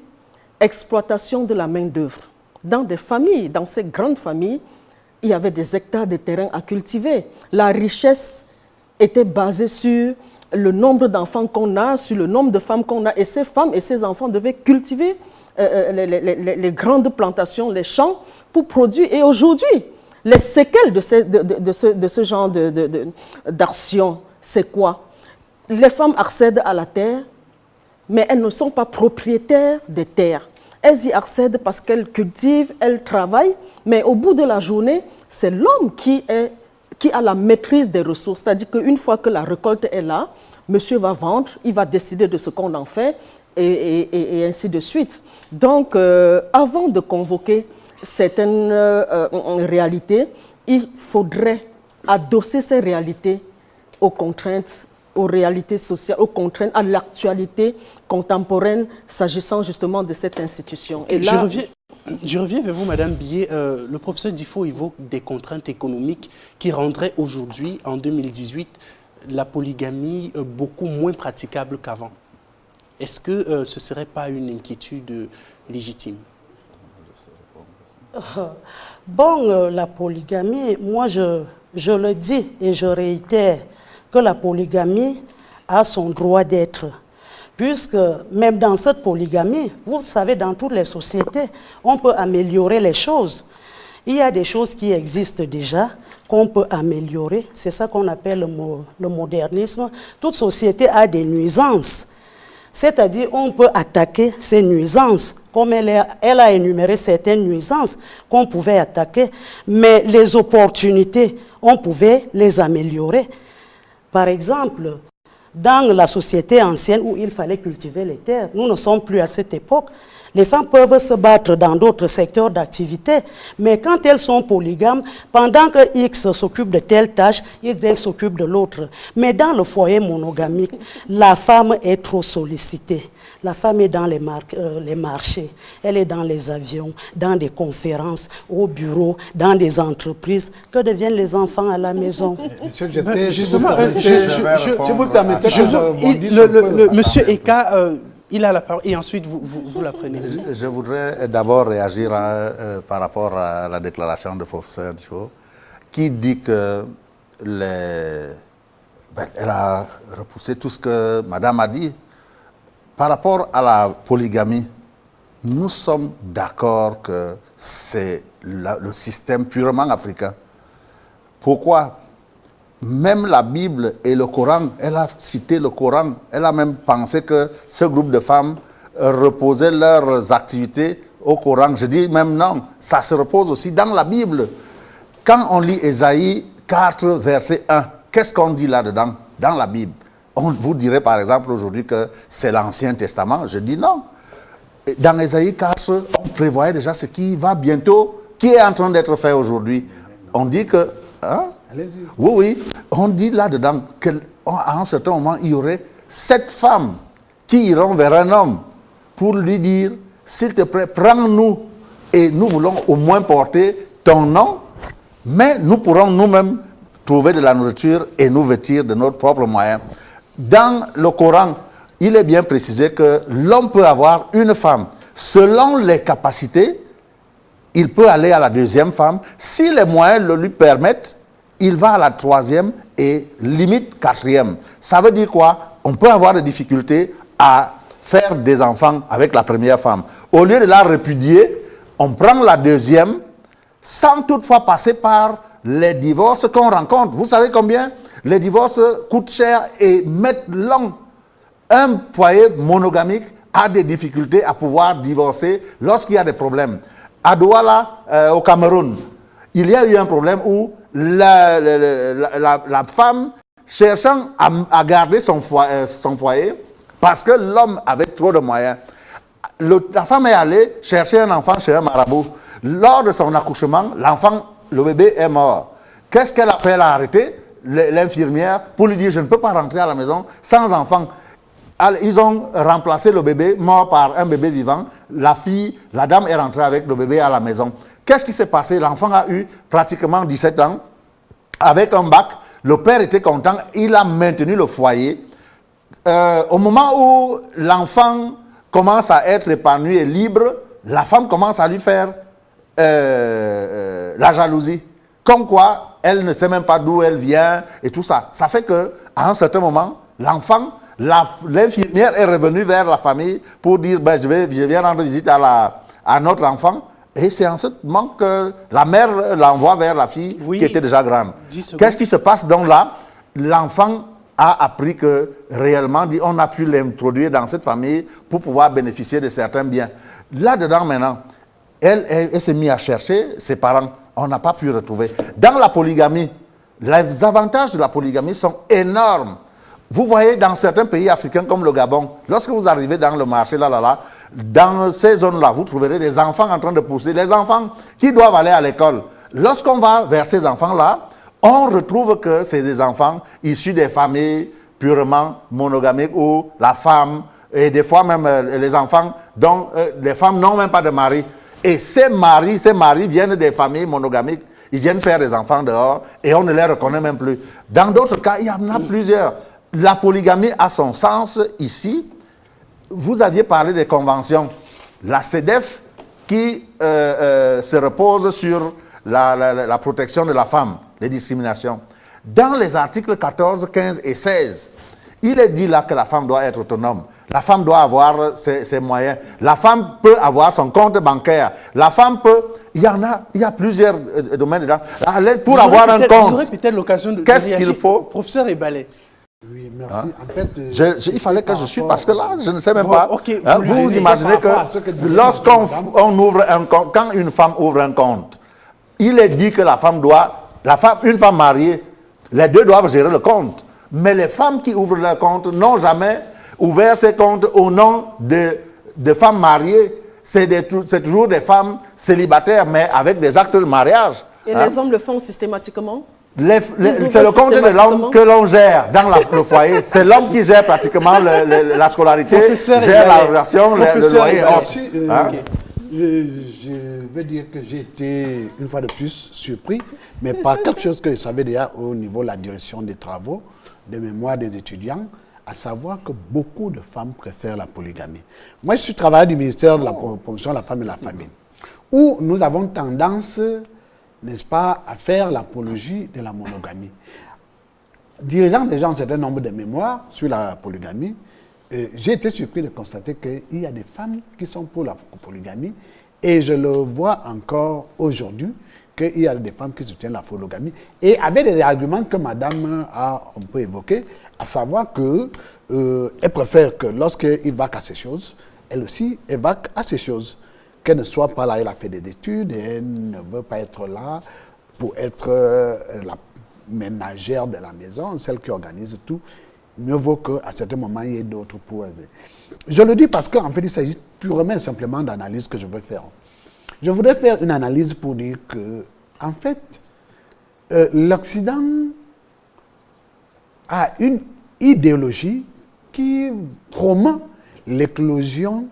exploitation de la main-d'œuvre. Dans des familles, dans ces grandes familles, il y avait des hectares de terrain à cultiver. La richesse était basée sur le nombre d'enfants qu'on a, sur le nombre de femmes qu'on a. Et ces femmes et ces enfants devaient cultiver les grandes plantations, les champs, pour produire. Et aujourd'hui, les séquelles de ce genre d'action, c'est quoi? Les femmes accèdent à la terre, mais elles ne sont pas propriétaires des terres. Elles y accèdent parce qu'elles cultivent, elles travaillent, mais au bout de la journée, c'est l'homme qui a la maîtrise des ressources. C'est-à-dire qu'une fois que la récolte est là, monsieur va vendre, il va décider de ce qu'on en fait, et ainsi de suite. Donc, avant de convoquer certaines réalités, il faudrait adosser ces réalités aux contraintes, aux réalités sociales, aux contraintes, à l'actualité contemporaine, s'agissant justement de cette institution. Et là, je reviens vers vous, Madame Billet. Le professeur Difo évoque des contraintes économiques qui rendraient aujourd'hui, en 2018, la polygamie beaucoup moins praticable qu'avant. Est-ce que ce ne serait pas une inquiétude légitime? Bon, la polygamie, moi je le dis et je réitère que la polygamie a son droit d'être. Puisque même dans cette polygamie, vous savez, dans toutes les sociétés, on peut améliorer les choses. Il y a des choses qui existent déjà, qu'on peut améliorer. C'est ça qu'on appelle le modernisme. Toute société a des nuisances. C'est-à-dire, on peut attaquer ces nuisances, comme elle a énuméré certaines nuisances qu'on pouvait attaquer, mais les opportunités, on pouvait les améliorer. Par exemple, dans la société ancienne où il fallait cultiver les terres, nous ne sommes plus à cette époque. Les femmes peuvent se battre dans d'autres secteurs d'activité, mais quand elles sont polygames, pendant que X s'occupe de telle tâche, Y s'occupe de l'autre. Mais dans le foyer monogamique, la femme est trop sollicitée. La femme est dans les marchés, elle est dans les avions, dans des conférences, au bureau, dans des entreprises. Que deviennent les enfants à la maison? Monsieur, Justement, je vous permettez Monsieur Eka, il a la parole et ensuite vous la prenez. Je voudrais d'abord réagir par rapport à la déclaration de professeur Dio, qui dit que elle a repoussé tout ce que Madame a dit. Par rapport à la polygamie, nous sommes d'accord que c'est le système purement africain. Pourquoi? Même la Bible et le Coran, elle a cité le Coran, elle a même pensé que ce groupe de femmes reposaient leurs activités au Coran. Je dis même non, ça se repose aussi dans la Bible. Quand on lit Ésaïe 4, verset 1, qu'est-ce qu'on dit là-dedans, dans la Bible? On vous dirait par exemple aujourd'hui que c'est l'Ancien Testament. Je dis non. Dans Ésaïe 4, on prévoyait déjà ce qui va bientôt, qui est en train d'être fait aujourd'hui. On dit que... Hein? Oui, on dit là-dedans qu'à un certain moment, il y aurait 7 femmes qui iront vers un homme pour lui dire, s'il te plaît, prends-nous et nous voulons au moins porter ton nom, mais nous pourrons nous-mêmes trouver de la nourriture et nous vêtir de notre propre moyen. Dans le Coran, il est bien précisé que l'homme peut avoir une femme. Selon les capacités, il peut aller à la 2e femme. Si les moyens le lui permettent, il va à la 3e et limite 4e. Ça veut dire quoi? On peut avoir des difficultés à faire des enfants avec la 1re femme. Au lieu de la répudier, on prend la 2e sans toutefois passer par les divorces qu'on rencontre. Vous savez combien? Les divorces coûtent cher et mettent long. Un foyer monogamique a des difficultés à pouvoir divorcer lorsqu'il y a des problèmes. À Douala, au Cameroun, il y a eu un problème où la femme, cherchant à garder son foyer, parce que l'homme avait trop de moyens, la femme est allée chercher un enfant chez un marabout. Lors de son accouchement, le bébé est mort. Qu'est-ce qu'elle a fait? Elle a arrêté l'infirmière pour lui dire, je ne peux pas rentrer à la maison sans enfant. Ils ont remplacé le bébé mort par un bébé vivant. La dame est rentrée avec le bébé à la maison. Qu'est-ce qui s'est passé? L'enfant a eu pratiquement 17 ans, avec un bac. Le père était content, il a maintenu le foyer. Au moment où l'enfant commence à être épanoui et libre, la femme commence à lui faire la jalousie. Comme quoi, elle ne sait même pas d'où elle vient et tout ça. Ça fait qu'à un certain moment, l'infirmière est revenue vers la famille pour dire, je viens rendre visite à notre enfant. Et c'est en ce moment que la mère l'envoie vers la fille qui était déjà grande. Qu'est-ce qui se passe donc là? L'enfant a appris que réellement, on a pu l'introduire dans cette famille pour pouvoir bénéficier de certains biens. Là-dedans maintenant, elle s'est mise à chercher ses parents. On n'a pas pu retrouver. Dans la polygamie, les avantages de la polygamie sont énormes. Vous voyez, dans certains pays africains comme le Gabon, lorsque vous arrivez dans le marché, dans ces zones-là, vous trouverez des enfants en train de pousser, des enfants qui doivent aller à l'école. Lorsqu'on va vers ces enfants-là, on retrouve que c'est des enfants issus des familles purement monogamiques où la femme, et des fois même les enfants, dont les femmes n'ont même pas de mari. Et ces maris viennent des familles monogamiques. Ils viennent faire des enfants dehors et on ne les reconnaît même plus. Dans d'autres cas, il y en a plusieurs. La polygamie a son sens ici. Vous aviez parlé des conventions. La CEDEF qui se repose sur la protection de la femme, les discriminations. Dans les articles 14, 15 et 16, il est dit là que la femme doit être autonome. La femme doit avoir ses moyens. La femme peut avoir son compte bancaire. La femme peut... Il y a plusieurs domaines dedans. Pour avoir un compte... Vous aurez peut-être l'occasion de... Qu'est-ce qu'il faut? Professeur Ebalé. Oui, merci. En fait, il fallait que je suis, parce que là, je ne sais même pas. Okay, vous imaginez que lorsqu'on ouvre un compte, quand une femme ouvre un compte, il est dit que la femme doit... une femme mariée, les deux doivent gérer le compte. Mais les femmes qui ouvrent leur compte n'ont jamais ouvert ces comptes au nom de femmes mariées. C'est toujours des femmes célibataires, mais avec des actes de mariage. Et les hommes le font systématiquement? C'est le compte de l'homme que l'on gère dans le foyer. C'est l'homme qui gère pratiquement la scolarité, gère la relation, le loyer. Je veux dire que j'ai été une fois de plus surpris, mais par quelque chose que je savais déjà au niveau de la direction des travaux, des mémoires des étudiants, à savoir que beaucoup de femmes préfèrent la polygamie. Moi, je suis travailleur du ministère de la promotion de la femme et de la famille, où nous avons tendance, n'est-ce pas, à faire l'apologie de la monogamie. Dirigeant déjà un certain nombre de mémoires sur la polygamie, j'ai été surpris de constater qu'il y a des femmes qui sont pour la polygamie et je le vois encore aujourd'hui qu'il y a des femmes qui soutiennent la polygamie et avec des arguments que madame a un peu évoqués, à savoir qu'elle préfère que lorsqu'il va à ces choses, elle aussi évaque à ces choses. Qu'elle ne soit pas là, elle a fait des études et elle ne veut pas être là pour être la ménagère de la maison, celle qui organise tout. Mieux vaut qu'à certains moments, il y ait d'autres pour aider. Je le dis parce qu'en fait, il s'agit purement et simplement d'analyse que je veux faire. Je voudrais faire une analyse pour dire que, en fait, l'Occident a une idéologie qui promeut l'éclosion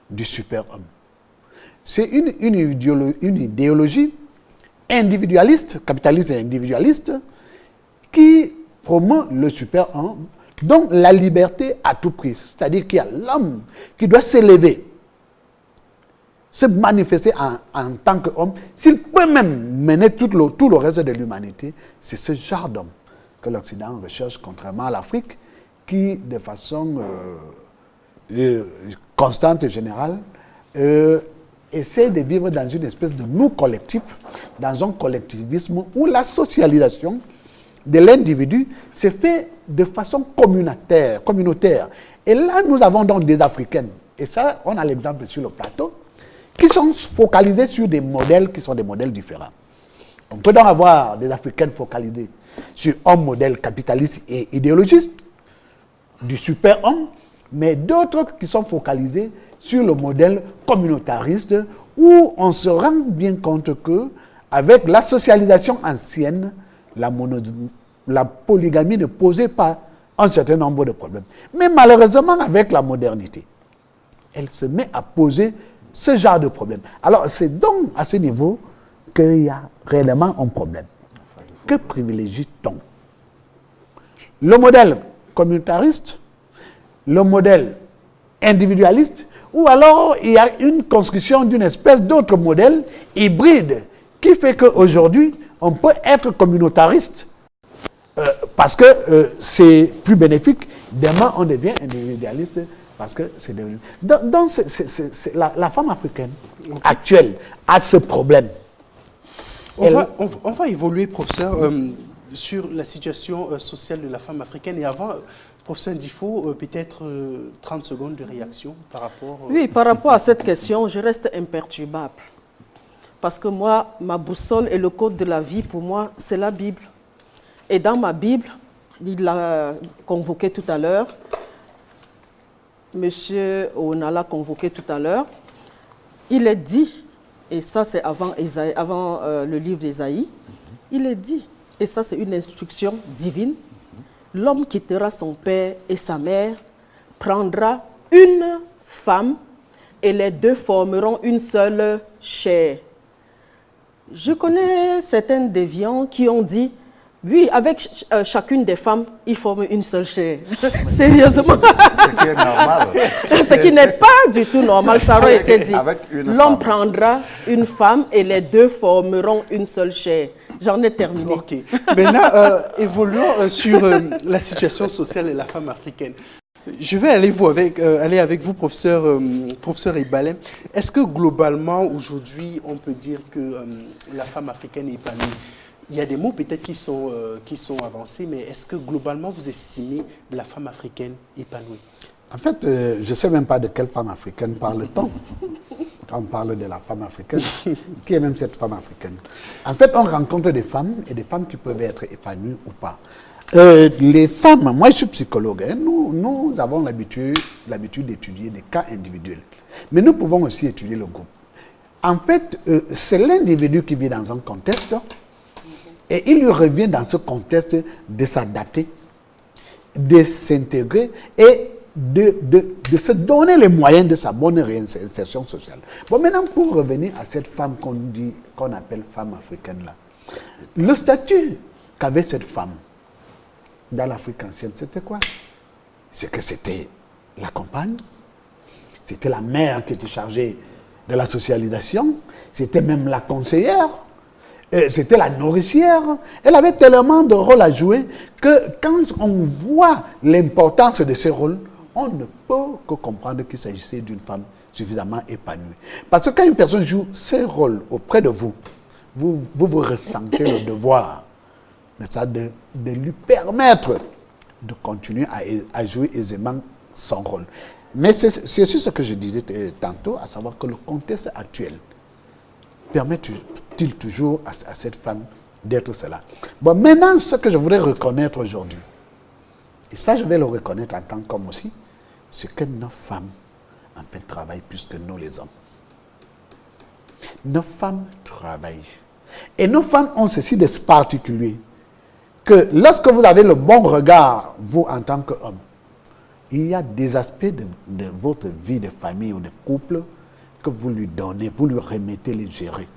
du super-homme. C'est une idéologie individualiste, capitaliste et individualiste, qui promeut le super-homme, donc la liberté à tout prix. C'est-à-dire qu'il y a l'homme qui doit s'élever, se manifester en tant qu'homme. S'il peut même mener tout le reste de l'humanité, c'est ce genre d'homme que l'Occident recherche, contrairement à l'Afrique, qui, de façon constante et générale, essaie de vivre dans une espèce de nous collectif, dans un collectivisme où la socialisation de l'individu se fait de façon communautaire. Et là, nous avons donc des Africaines, et ça, on a l'exemple sur le plateau, qui sont focalisées sur des modèles qui sont des modèles différents. On peut donc avoir des Africaines focalisées sur un modèle capitaliste et idéologiste, du super-homme, mais d'autres qui sont focalisées sur le modèle communautariste, où on se rend bien compte que, avec la socialisation ancienne, la polygamie ne posait pas un certain nombre de problèmes. Mais malheureusement, avec la modernité, elle se met à poser ce genre de problème. Alors, c'est donc à ce niveau qu'il y a réellement un problème. Que privilégie-t-on? Le modèle communautariste, le modèle individualiste, ou alors il y a une construction d'une espèce d'autre modèle hybride qui fait qu'aujourd'hui, on peut être communautariste parce que c'est plus bénéfique. Demain, on devient individualiste parce que c'est devenu... Donc, la femme africaine actuelle a ce problème. On va évoluer, professeur, sur la situation sociale de la femme africaine. Et avant, professeur Ndifo, peut-être 30 secondes de réaction par rapport... Oui, par rapport à cette question, je reste imperturbable. Parce que moi, ma boussole et le code de la vie, pour moi, c'est la Bible. Et dans ma Bible, il l'a convoqué tout à l'heure, Monsieur Ona l'a convoqué tout à l'heure, il est dit, et ça c'est avant le livre d'Ésaïe, il est dit, et ça c'est une instruction divine, l'homme quittera son père et sa mère, prendra une femme et les deux formeront une seule chair. Je connais certains déviants qui ont dit, oui, avec chacune des femmes, ils forment une seule chair. Sérieusement. Ce qui est normal. Ce qui n'est pas du tout normal, ça aurait été dit. L'homme prendra une femme et les deux formeront une seule chair. J'en ai terminé. Ok. Maintenant, évoluons sur la situation sociale de la femme africaine. Je vais aller avec vous, professeur Ibalem. Est-ce que globalement, aujourd'hui, on peut dire que la femme africaine est épanouie? Il y a des mots peut-être qui sont avancés, mais est-ce que globalement, vous estimez la femme africaine épanouie? En fait, je ne sais même pas de quelle femme africaine parle-t-on quand on parle de la femme africaine. Qui est même cette femme africaine? En fait, on rencontre des femmes et des femmes qui peuvent être épanouies ou pas. Les femmes, moi je suis psychologue, hein, nous avons l'habitude d'étudier des cas individuels. Mais nous pouvons aussi étudier le groupe. En fait, c'est l'individu qui vit dans un contexte Et il lui revient dans ce contexte de s'adapter, de s'intégrer et de se donner les moyens de sa bonne réinsertion sociale. Bon, maintenant, pour revenir à cette femme qu'on appelle femme africaine là, le statut qu'avait cette femme dans l'Afrique ancienne, c'était quoi? C'est que c'était la compagne, c'était la mère qui était chargée de la socialisation, c'était même la conseillère, c'était la nourricière. Elle avait tellement de rôles à jouer que quand on voit l'importance de ces rôles, on ne peut que comprendre qu'il s'agissait d'une femme suffisamment épanouie. Parce que quand une personne joue ces rôles auprès de vous, vous ressentez le devoir de lui permettre de continuer à jouer aisément son rôle. Mais c'est ce que je disais tantôt, à savoir que le contexte actuel permet-il toujours à cette femme d'être cela. Bon, maintenant, ce que je voudrais reconnaître aujourd'hui, et ça je vais le reconnaître en tant qu'homme aussi, c'est que nos femmes, en fait, travaillent plus que nous les hommes. Nos femmes travaillent. Et nos femmes ont ceci de particulier, que lorsque vous avez le bon regard, vous en tant qu'homme, il y a des aspects de votre vie de famille ou de couple que vous lui donnez, vous lui remettez les gérer.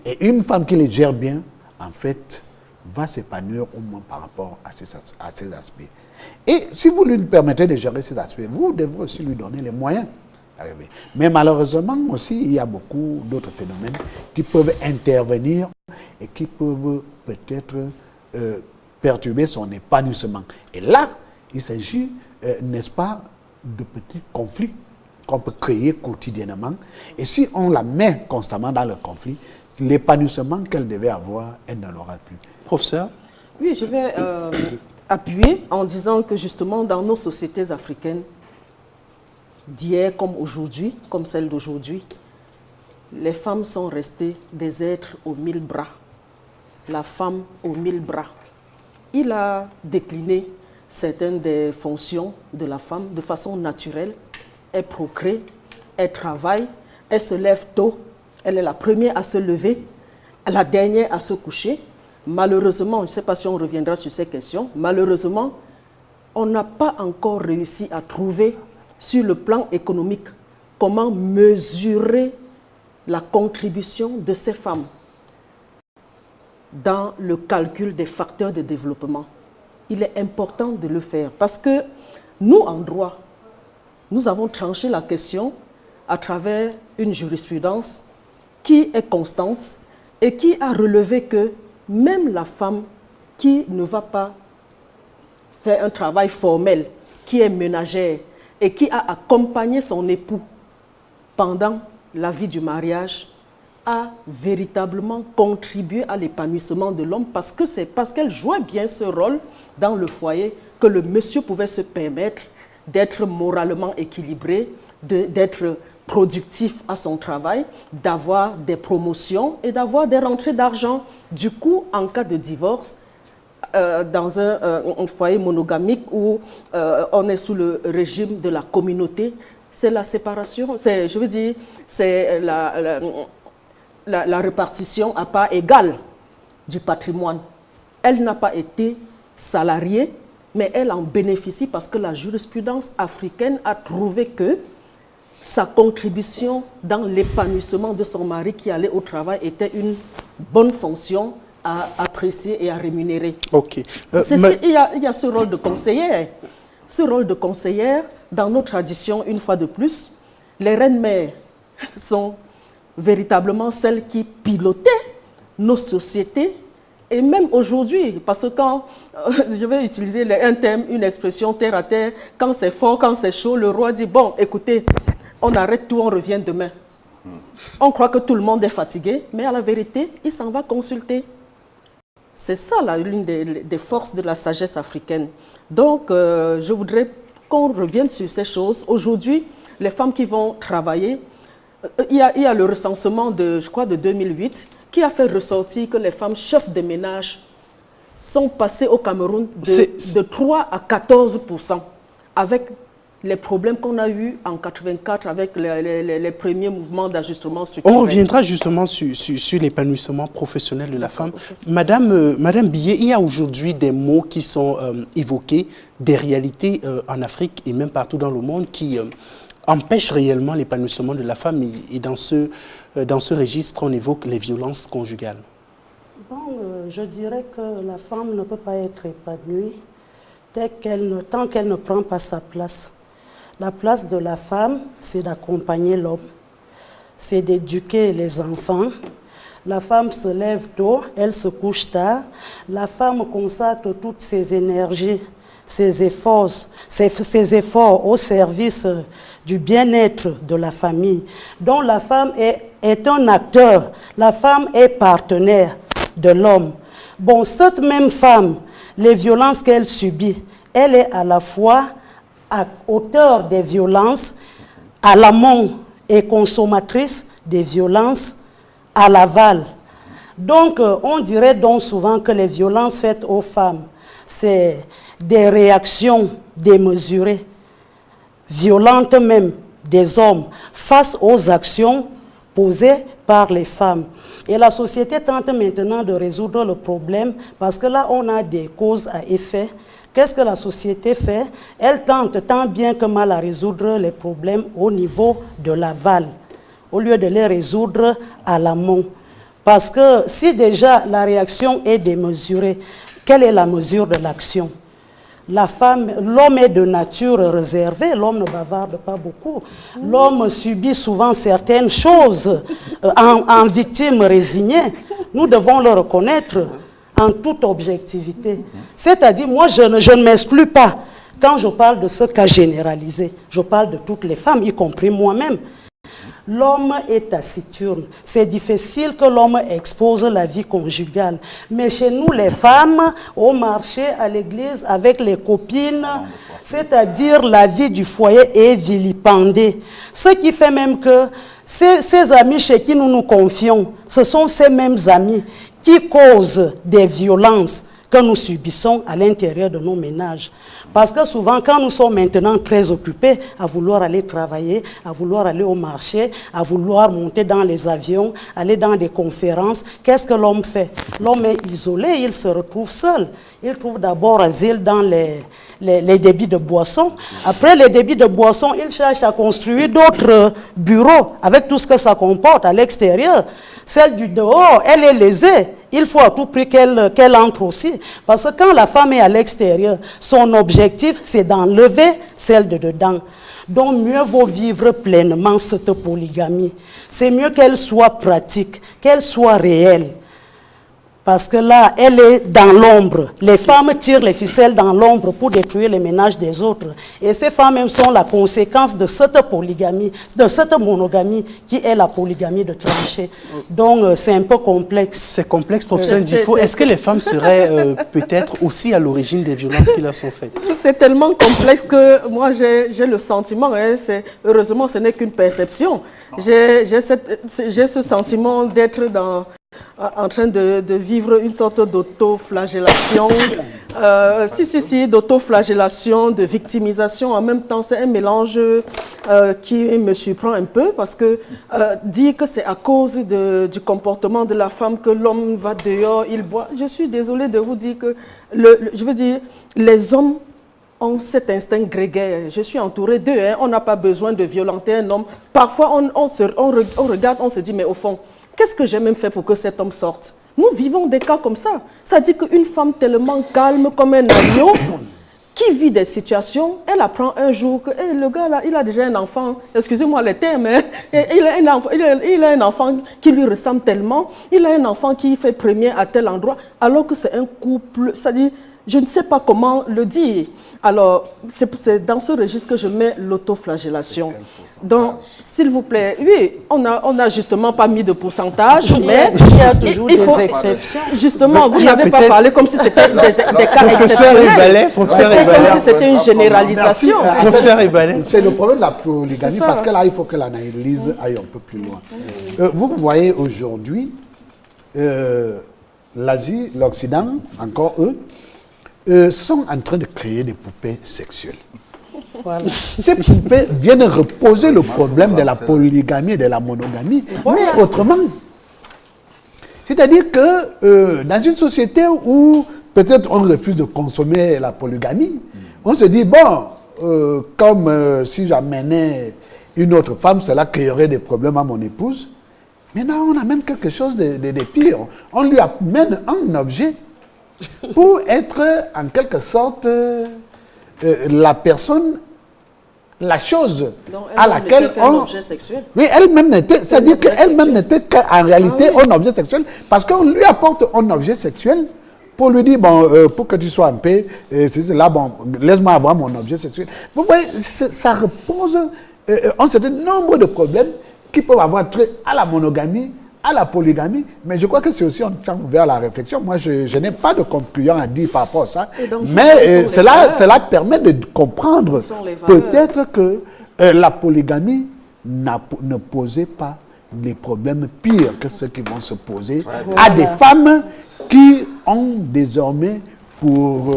Et une femme qui les gère bien, en fait, va s'épanouir au moins par rapport à ces aspects. Et si vous lui permettez de gérer ces aspects, vous devrez aussi lui donner les moyens d'arriver. Mais malheureusement aussi, il y a beaucoup d'autres phénomènes qui peuvent intervenir et qui peuvent peut-être perturber son épanouissement. Et là, il s'agit, n'est-ce pas, de petits conflits qu'on peut créer quotidiennement. Et si on la met constamment dans le conflit, l'épanouissement qu'elle devait avoir, elle ne l'aura plus. Professeur? Oui, je vais appuyer en disant que justement dans nos sociétés africaines, d'hier comme aujourd'hui, comme celle d'aujourd'hui, les femmes sont restées des êtres aux 1000 bras. La femme aux 1000 bras. Il a décliné certaines des fonctions de la femme de façon naturelle. Elle procrée, elle travaille, elle se lève tôt, elle est la première à se lever, la dernière à se coucher. Malheureusement, je ne sais pas si on reviendra sur ces questions, malheureusement, on n'a pas encore réussi à trouver sur le plan économique comment mesurer la contribution de ces femmes dans le calcul des facteurs de développement. Il est important de le faire parce que nous, en droit, nous avons tranché la question à travers une jurisprudence qui est constante et qui a relevé que même la femme qui ne va pas faire un travail formel, qui est ménagère et qui a accompagné son époux pendant la vie du mariage, a véritablement contribué à l'épanouissement de l'homme parce que c'est parce qu'elle jouait bien ce rôle dans le foyer que le monsieur pouvait se permettre d'être moralement équilibré, d'être productif à son travail, d'avoir des promotions et d'avoir des rentrées d'argent. Du coup, en cas de divorce, dans un foyer monogamique où on est sous le régime de la communauté, c'est la séparation, je veux dire, c'est la répartition à part égale du patrimoine. Elle n'a pas été salariée, mais elle en bénéficie parce que la jurisprudence africaine a trouvé que sa contribution dans l'épanouissement de son mari qui allait au travail était une bonne fonction à apprécier et à rémunérer. Ok. Il y a ce rôle de conseillère. Ce rôle de conseillère, dans nos traditions, une fois de plus, les reines-mères sont véritablement celles qui pilotaient nos sociétés. Et même aujourd'hui, parce que quand, je vais utiliser un terme, une expression terre à terre, quand c'est fort, quand c'est chaud, le roi dit, bon, écoutez, on arrête tout, on revient demain. On croit que tout le monde est fatigué, mais à la vérité, il s'en va consulter. C'est ça l'une des forces de la sagesse africaine. Donc, je voudrais qu'on revienne sur ces choses. Aujourd'hui, les femmes qui vont travailler, il y a le recensement de, je crois, de 2008, qui a fait ressortir que les femmes chefs de ménage sont passées au Cameroun de 3 à 14%, avec les problèmes qu'on a eus en 84 avec les premiers mouvements d'ajustement structurel. On reviendra justement sur l'épanouissement professionnel de la femme. Okay. Madame Billet, il y a aujourd'hui des mots qui sont évoqués, des réalités en Afrique et même partout dans le monde qui empêchent réellement l'épanouissement de la femme. Et dans ce registre, on évoque les violences conjugales. Bon, je dirais que la femme ne peut pas être épanouie tant qu'elle ne prend pas sa place. La place de la femme, c'est d'accompagner l'homme, c'est d'éduquer les enfants. La femme se lève tôt, elle se couche tard. La femme consacre toutes ses énergies, ses efforts au service du bien-être de la famille. Donc la femme est un acteur, la femme est partenaire de l'homme. Bon, cette même femme, les violences qu'elle subit, elle est à la fois auteur des violences à l'amont et consommatrice des violences à l'aval. Donc, on dirait donc souvent que les violences faites aux femmes, c'est des réactions démesurées, violentes même, des hommes face aux actions posées par les femmes. Et la société tente maintenant de résoudre le problème parce que là, on a des causes à effet. Qu'est-ce que la société fait? Elle tente tant bien que mal à résoudre les problèmes au niveau de l'aval, au lieu de les résoudre à l'amont. Parce que si déjà la réaction est démesurée, quelle est la mesure de l'action? L'homme est de nature réservée, l'homme ne bavarde pas beaucoup. L'homme subit souvent certaines choses en victime résignée. Nous devons le reconnaître en toute objectivité. C'est-à-dire, moi, je ne m'exclus pas. Quand je parle de ce cas généralisé, je parle de toutes les femmes, y compris moi-même. L'homme est taciturne. C'est difficile que l'homme expose la vie conjugale. Mais chez nous, les femmes, au marché, à l'église, avec les copines, c'est-à-dire la vie du foyer est vilipendée. Ce qui fait même que ces amis chez qui nous nous confions, ce sont ces mêmes amis qui causent des violences que nous subissons à l'intérieur de nos ménages. Parce que souvent, quand nous sommes maintenant très occupés à vouloir aller travailler, à vouloir aller au marché, à vouloir monter dans les avions, aller dans des conférences, qu'est-ce que l'homme fait? L'homme est isolé, il se retrouve seul. Il trouve d'abord asile dans les débits de boissons. Après les débits de boissons, il cherche à construire d'autres bureaux avec tout ce que ça comporte à l'extérieur. Celle du dehors, elle est lésée. Il faut à tout prix qu'elle entre aussi. Parce que quand la femme est à l'extérieur, son objectif, c'est d'enlever celle de dedans. Donc, mieux vaut vivre pleinement cette polygamie. C'est mieux qu'elle soit pratique, qu'elle soit réelle. Parce que là, elle est dans l'ombre. Les femmes tirent les ficelles dans l'ombre pour détruire les ménages des autres. Et ces femmes-même sont la conséquence de cette polygamie, de cette monogamie qui est la polygamie de tranchée. Donc, c'est un peu complexe. C'est complexe, professeur Ndifo. Est-ce que les femmes seraient peut-être aussi à l'origine des violences qui leur sont faites? C'est tellement complexe que moi, j'ai le sentiment, heureusement, ce n'est qu'une perception. J'ai ce sentiment d'être en train de vivre une sorte d'autoflagellation, d'autoflagellation, de victimisation. En même temps, c'est un mélange qui me surprend un peu parce que dire que c'est à cause du comportement de la femme que l'homme va dehors, il boit. Je suis désolée de vous dire que, les hommes ont cet instinct grégaire. Je suis entourée d'eux, on n'a pas besoin de violenter un homme. Parfois, on regarde, on se dit, mais au fond, qu'est-ce que j'ai même fait pour que cet homme sorte? Nous vivons des cas comme ça. Ça dit qu'une femme tellement calme comme un agneau, qui vit des situations, elle apprend un jour que le gars là, il a déjà un enfant, excusez-moi les termes, il a un enfant qui lui ressemble tellement, il a un enfant qui fait premier à tel endroit, alors que c'est un couple, ça dit, je ne sais pas comment le dire. Alors, c'est dans ce registre que je mets l'autoflagellation. Donc, s'il vous plaît, oui, on a justement pas mis de pourcentage, mais il y a toujours des exceptions. Justement, vous n'avez pas parlé comme si c'était des cas exceptionnels. Professeur Ebalé, comme si c'était une généralisation. Professeur Ebalé. C'est le problème de la polygamie, parce que là, il faut que l'analyse aille un peu plus loin. Vous voyez aujourd'hui, l'Asie, l'Occident, encore eux, sont en train de créer des poupées sexuelles. Voilà. Ces poupées viennent reposer le problème de la polygamie et de la monogamie, mais autrement. C'est-à-dire que dans une société où peut-être on refuse de consommer la polygamie, on se dit, bon, comme si j'amenais une autre femme, cela créerait des problèmes à mon épouse. Maintenant, on amène quelque chose de pire. On lui amène un objet pour être en quelque sorte la personne, la chose à laquelle on... objet sexuel. Oui, elle-même n'était, c'est-à-dire qu'elle-même n'était qu'en réalité un objet sexuel, parce qu'on lui apporte un objet sexuel pour lui dire, bon, pour que tu sois en paix, c'est là, bon, laisse-moi avoir mon objet sexuel. Vous voyez, ça repose un certain nombre de problèmes qui peuvent avoir trait à la monogamie, à la polygamie, mais je crois que c'est aussi un champ ouvert à la réflexion. Moi, je n'ai pas de conclusion à dire par rapport à ça, donc, mais cela permet de comprendre peut-être que la polygamie ne posait pas des problèmes pires que ceux qui vont se poser à des femmes qui ont désormais pour,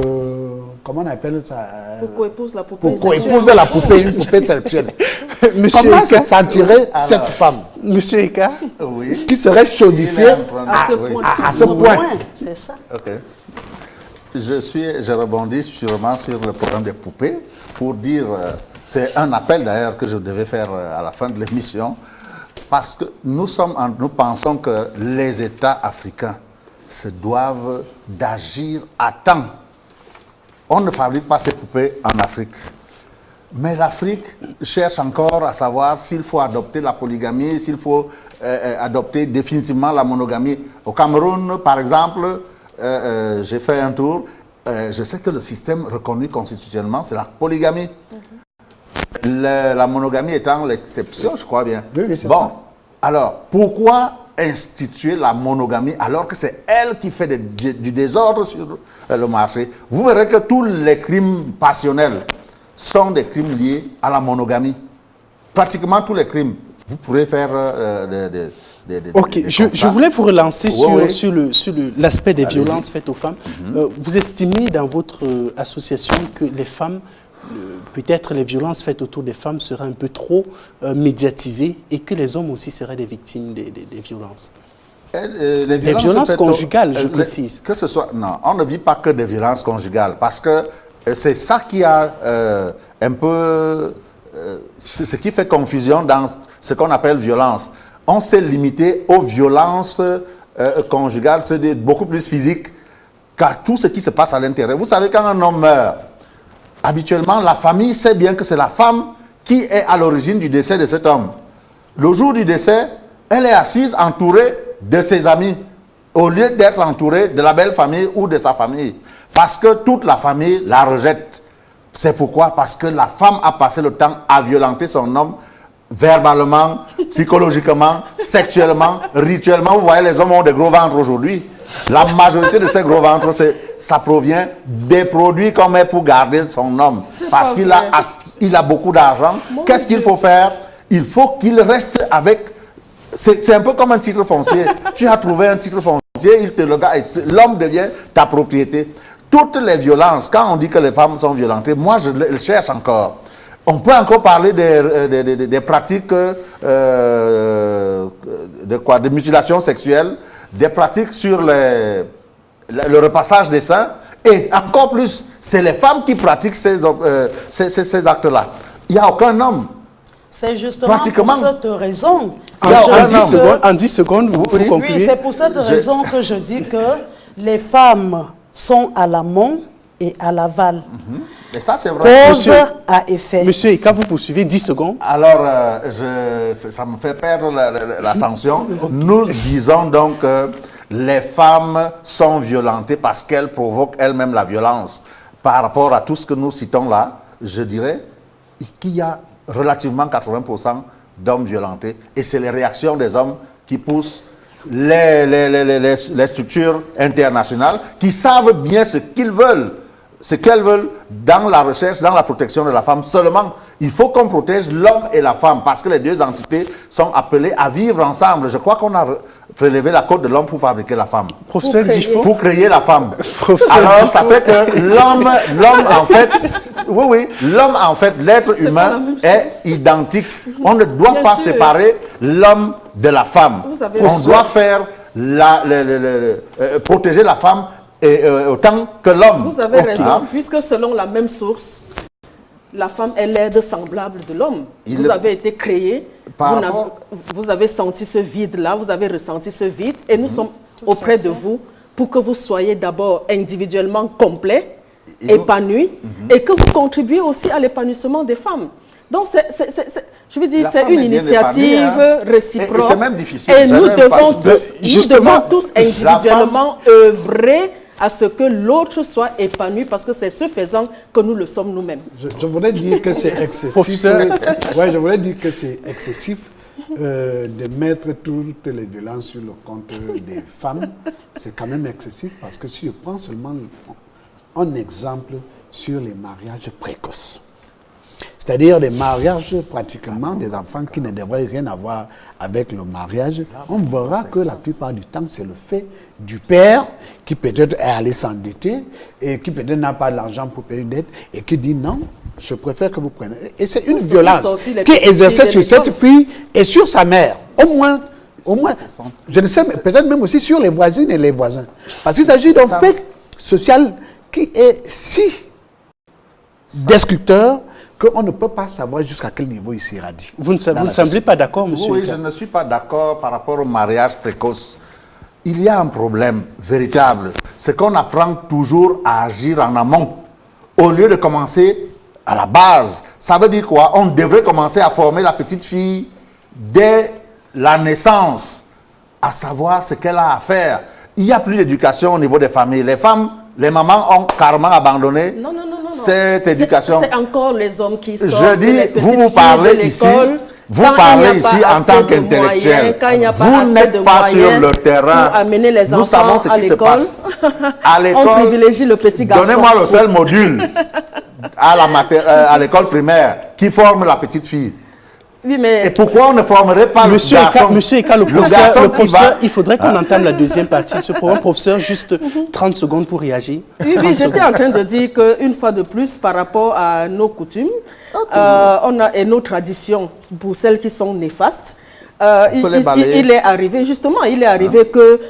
comment on appelle ça, pour coépouse la poupée pour coépouser la poupée, une poupée sexuelle. Comment se sentirait cette femme, Monsieur Eka, Oui. qui serait chodifiée à ce point? C'est ça. Ok. Je rebondis sûrement sur le problème des poupées pour dire, c'est un appel d'ailleurs que je devais faire à la fin de l'émission, parce que nous pensons que les États africains se doivent d'agir à temps. On ne fabrique pas ces poupées en Afrique. Mais l'Afrique cherche encore à savoir s'il faut adopter la polygamie, s'il faut adopter définitivement la monogamie. Au Cameroun, par exemple, j'ai fait un tour, je sais que le système reconnu constitutionnellement, c'est la polygamie. La monogamie étant l'exception, je crois bien. Oui, c'est bon, ça. Alors, pourquoi instituer la monogamie alors que c'est elle qui fait du désordre sur le marché? Vous verrez que tous les crimes passionnels sont des crimes liés à la monogamie. Pratiquement tous les crimes. Vous pourrez faire ok, je voulais vous relancer sur l'aspect des Allez-y. violences faites aux femmes. Vous estimez dans votre association que les femmes, peut-être les violences faites autour des femmes seraient un peu trop médiatisées et que les hommes aussi seraient des victimes des violences? Les violences conjugales, je précise. Que ce soit, non, on ne vit pas que des violences conjugales parce que c'est ça qui a un peu... ce qui fait confusion dans ce qu'on appelle violence. On s'est limité aux violences conjugales, c'est beaucoup plus physique qu'à tout ce qui se passe à l'intérieur. Vous savez, quand un homme meurt, habituellement, la famille sait bien que c'est la femme qui est à l'origine du décès de cet homme. Le jour du décès, elle est assise entourée de ses amis, au lieu d'être entourée de la belle famille ou de sa famille. Parce que toute la famille la rejette. C'est pourquoi? Parce que la femme a passé le temps à violenter son homme verbalement, psychologiquement, sexuellement, rituellement. Vous voyez, les hommes ont des gros ventres aujourd'hui. La majorité de ces gros ventres, ça provient des produits qu'on met pour garder son homme. Parce qu'il a beaucoup d'argent. Qu'est-ce qu'il faut faire? Il faut qu'il reste avec... C'est un peu comme un titre foncier. Tu as trouvé un titre foncier, l'homme devient ta propriété. Toutes les violences, quand on dit que les femmes sont violentées, moi je le cherche encore. On peut encore parler des pratiques de mutilation sexuelle, des pratiques sur le repassage des seins, et encore plus, c'est les femmes qui pratiquent ces actes-là. Il n'y a aucun homme. C'est justement pour cette raison. En 10 secondes, vous concluez. Oui, c'est pour cette raison que je dis que les femmes sont à l'amont et à l'aval. Et ça, c'est vrai. Cause à effet. Monsieur, et quand vous poursuivez 10 secondes. Alors, ça me fait perdre la sanction. Nous disons donc que les femmes sont violentées parce qu'elles provoquent elles-mêmes la violence. Par rapport à tout ce que nous citons là, je dirais qu'il y a relativement 80% d'hommes violentés. Et c'est les réactions des hommes qui poussent les structures internationales qui savent bien ce qu'ils veulent, ce qu'elles veulent dans la recherche, dans la protection de la femme. Seulement, il faut qu'on protège l'homme et la femme parce que les deux entités sont appelées à vivre ensemble. Je crois qu'on a prélevé la côte de l'homme pour fabriquer la femme. Professeur Difo. Pour créer la femme. Alors, ça fait que l'homme, en fait, Oui, oui. L'homme, en fait, l'être humain est identique. On ne doit Bien pas sûr. séparer l'homme de la femme. Vous avez On raison. doit faire protéger la femme autant que l'homme. Vous avez raison, Hein? puisque selon la même source, la femme est l'aide semblable de l'homme. Il- Vous avez été créé, Par vous, rapport- vous avez senti ce vide-là, vous avez ressenti ce vide, et nous sommes auprès de vous pour que vous soyez d'abord individuellement complet, Et nous- épanoui, et que vous contribuiez aussi à l'épanouissement des femmes. Donc, je veux dire, La c'est femme une est bien initiative épanouie, hein. réciproque. Et c'est même difficile. Et nous J'avais pas devons, su- tous, Justement, nous devons tous individuellement œuvrer à ce que l'autre soit épanoui, parce que c'est ce faisant que nous le sommes nous-mêmes. Je voudrais dire que c'est excessif. Professeur. Ouais, je voudrais dire que c'est excessif de mettre toutes les violences sur le compte des femmes. C'est quand même excessif parce que si je prends seulement un exemple sur les mariages précoces, c'est-à-dire des mariages pratiquement des enfants qui ne devraient rien avoir avec le mariage, on verra que la plupart du temps, c'est le fait du père qui peut-être est allé s'endetter et qui peut-être n'a pas l'argent pour payer une dette et qui dit non, je préfère que vous preniez. Et c'est une violence sorti les qui est petites exercée filles sur de cette l'école. fille et sur sa mère. Au moins, je ne sais, mais peut-être même aussi sur les voisines et les voisins. Parce qu'il s'agit d'un fait social qui est si destructeur qu'on ne peut pas savoir jusqu'à quel niveau il s'irradie. Vous ne semblez pas d'accord, monsieur Oui, Eka. je ne suis pas d'accord par rapport au mariage précoce. Il y a un problème véritable. C'est qu'on apprend toujours à agir en amont, au lieu de commencer à la base. Ça veut dire quoi? On devrait commencer à former la petite fille dès la naissance, à savoir ce qu'elle a à faire. Il n'y a plus d'éducation au niveau des familles. Les femmes, les mamans ont carrément abandonné Non, non, non, non. cette éducation. C'est encore les hommes qui sortent. Je dis, les petites vous filles parlez de ici, l'école. vous Quand il parlez n'y a ici pas en assez tant de qu'intellectuel. moyens, quand il n'y a pas Vous assez n'êtes de pas sur moyens le terrain. pour amener les Nous enfants savons ce à qui se l'école, passe. À on l'école, privilégie le petit garçon. donnez-moi le seul module à l'école primaire qui forme la petite fille. Oui, mais Et pourquoi on ne formerait pas Monsieur le garçon? Eka, le garçon professeur, qui va- il faudrait qu'on entame la deuxième partie de ce programme. Professeur, juste 30 secondes pour réagir. oui, 30 j'étais secondes. en train de dire qu'une fois de plus, par rapport à nos coutumes, et nos traditions, pour celles qui sont néfastes, les balayer. il est arrivé, justement, que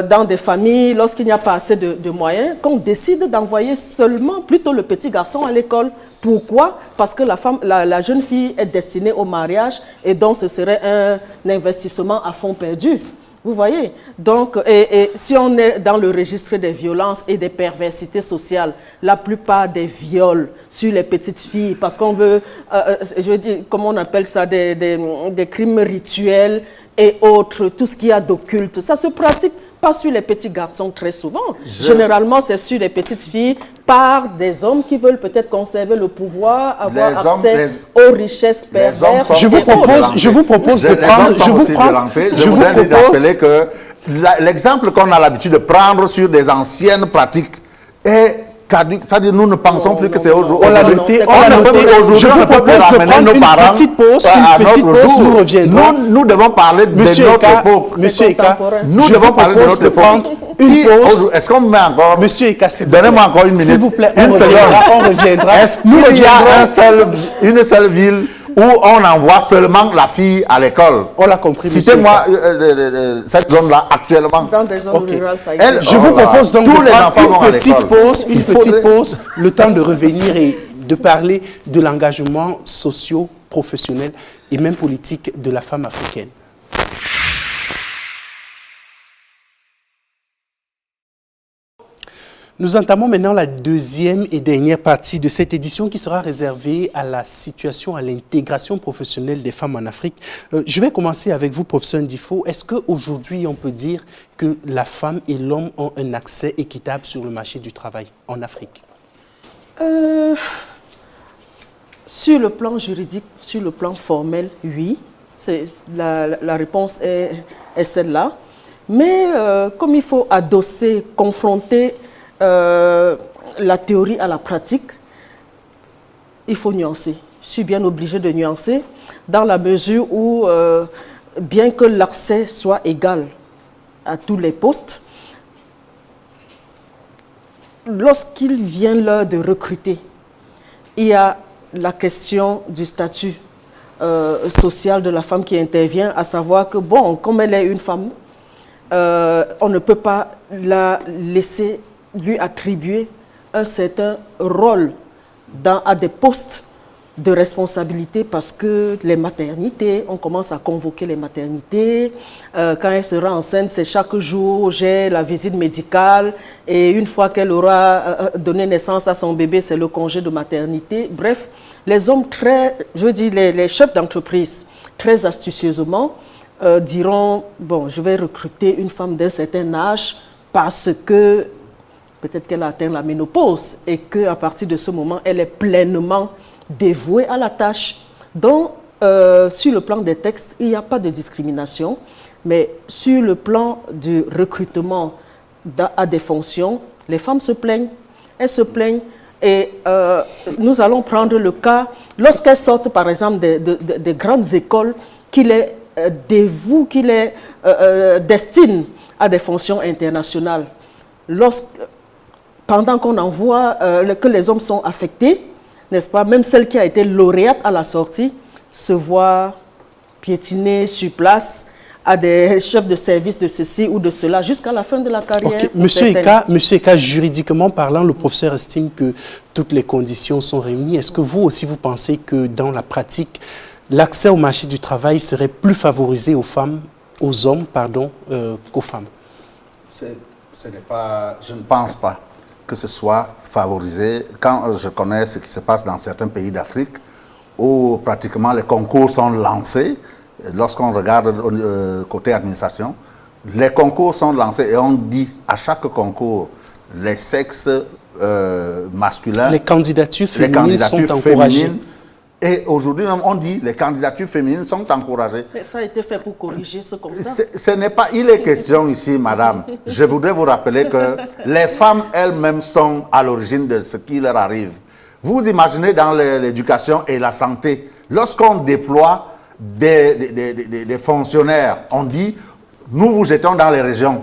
dans des familles, lorsqu'il n'y a pas assez de moyens, qu'on décide d'envoyer seulement plutôt le petit garçon à l'école. Pourquoi? Parce que la jeune fille est destinée au mariage et donc ce serait un investissement à fond perdu. Vous voyez? Donc, et si on est dans le registre des violences et des perversités sociales, la plupart des viols sur les petites filles, parce qu'on veut, je veux dire, comment on appelle ça, des crimes rituels et autres, tout ce qu'il y a d'occulte, ça se pratique pas sur les petits garçons très souvent. Généralement, c'est sur les petites filles par des hommes qui veulent peut-être conserver le pouvoir, avoir Les hommes, accès aux richesses Les hommes perverses. sont Je vous aussi propose- violentés. je vous propose de Les prendre- hommes sont je vous aussi prends- violentés. je Je vous voudrais lui propose- rappeler que l'exemple qu'on a l'habitude de prendre sur des anciennes pratiques est caduque. C'est-à-dire nous ne pensons plus que c'est aujourd'hui. On l'a non, noté, c'est on l'a pas- noté. Aujourd'hui, Je on vous ne peut plus propose de ramener prendre nos une parents petite pause. à Une petite notre pause, jour. nous reviendrons. Nous devons parler Monsieur de notre Eka, époque. Monsieur Eka, contemporain. Nous je devons vous parler de propose notre époque. prendre une pause. Est-ce qu'on met encore... Monsieur Eka, s'il vous Donnez-moi plaît. encore une minute. S'il vous plaît, Une seconde. on reviendra. Est-ce Nous qu'il y a reviendrons. une seule ville où on envoie seulement la fille à l'école? On l'a compris, monsieur Citez-moi cette zone-là actuellement. Dans des zones Ok. rurales, ça Elle- existe. Je vous Oh là, propose donc tous de les enfants vont prendre à une petite l'école. pause, Il faudrait- le temps de revenir et de parler de l'engagement socio-professionnel et même politique de la femme africaine. Nous entamons maintenant la deuxième et dernière partie de cette édition qui sera réservée à la situation, à l'intégration professionnelle des femmes en Afrique. Je vais commencer avec vous, professeur Ndifo. Est-ce qu'aujourd'hui, on peut dire que la femme et l'homme ont un accès équitable sur le marché du travail en Afrique? Sur le plan juridique, sur le plan formel, oui. La réponse est celle-là. Mais comme il faut adosser, confronter la théorie à la pratique, il faut nuancer. Je suis bien obligée de nuancer dans la mesure où, bien que l'accès soit égal à tous les postes, lorsqu'il vient l'heure de recruter, il y a la question du statut social de la femme qui intervient, à savoir que, bon, comme elle est une femme, on ne peut pas la laisser lui attribuer un certain rôle à des postes de responsabilité, parce que les maternités, on commence à convoquer les maternités. Quand elle sera enceinte, c'est chaque jour, j'ai la visite médicale, et une fois qu'elle aura donné naissance à son bébé, c'est le congé de maternité. Bref, les hommes les chefs d'entreprise, très astucieusement, diront, bon, je vais recruter une femme d'un certain âge parce que peut-être qu'elle a atteint la ménopause et qu'à partir de ce moment, elle est pleinement dévouée à la tâche. Donc, sur le plan des textes, il n'y a pas de discrimination, mais sur le plan du recrutement à des fonctions, les femmes se plaignent. Elles se plaignent, et nous allons prendre le cas, lorsqu'elles sortent par exemple des grandes écoles, qui les dévouent, qui les destinent à des fonctions internationales. Pendant qu'on envoie, que les hommes sont affectés, n'est-ce pas, même celle qui a été lauréate à la sortie se voit piétiner sur place à des chefs de service de ceci ou de cela jusqu'à la fin de la carrière. Okay. Monsieur Eka, juridiquement parlant, le professeur estime que toutes les conditions sont réunies. Est-ce que vous aussi, vous pensez que dans la pratique, l'accès au marché du travail serait plus favorisé aux hommes qu'aux femmes? Je ne pense pas que ce soit favorisé. Quand je connais ce qui se passe dans certains pays d'Afrique, où pratiquement les concours sont lancés, lorsqu'on regarde côté administration, les concours sont lancés et on dit à chaque concours, les sexes masculins, les candidatures féminines sont encouragées. Et aujourd'hui, on dit les candidatures féminines sont encouragées. Mais ça a été fait pour corriger ce constat. Ce n'est pas, il est question ici, madame. Je voudrais vous rappeler que les femmes elles-mêmes sont à l'origine de ce qui leur arrive. Vous imaginez dans l'éducation et la santé, lorsqu'on déploie des fonctionnaires, on dit, nous vous jetons dans les régions.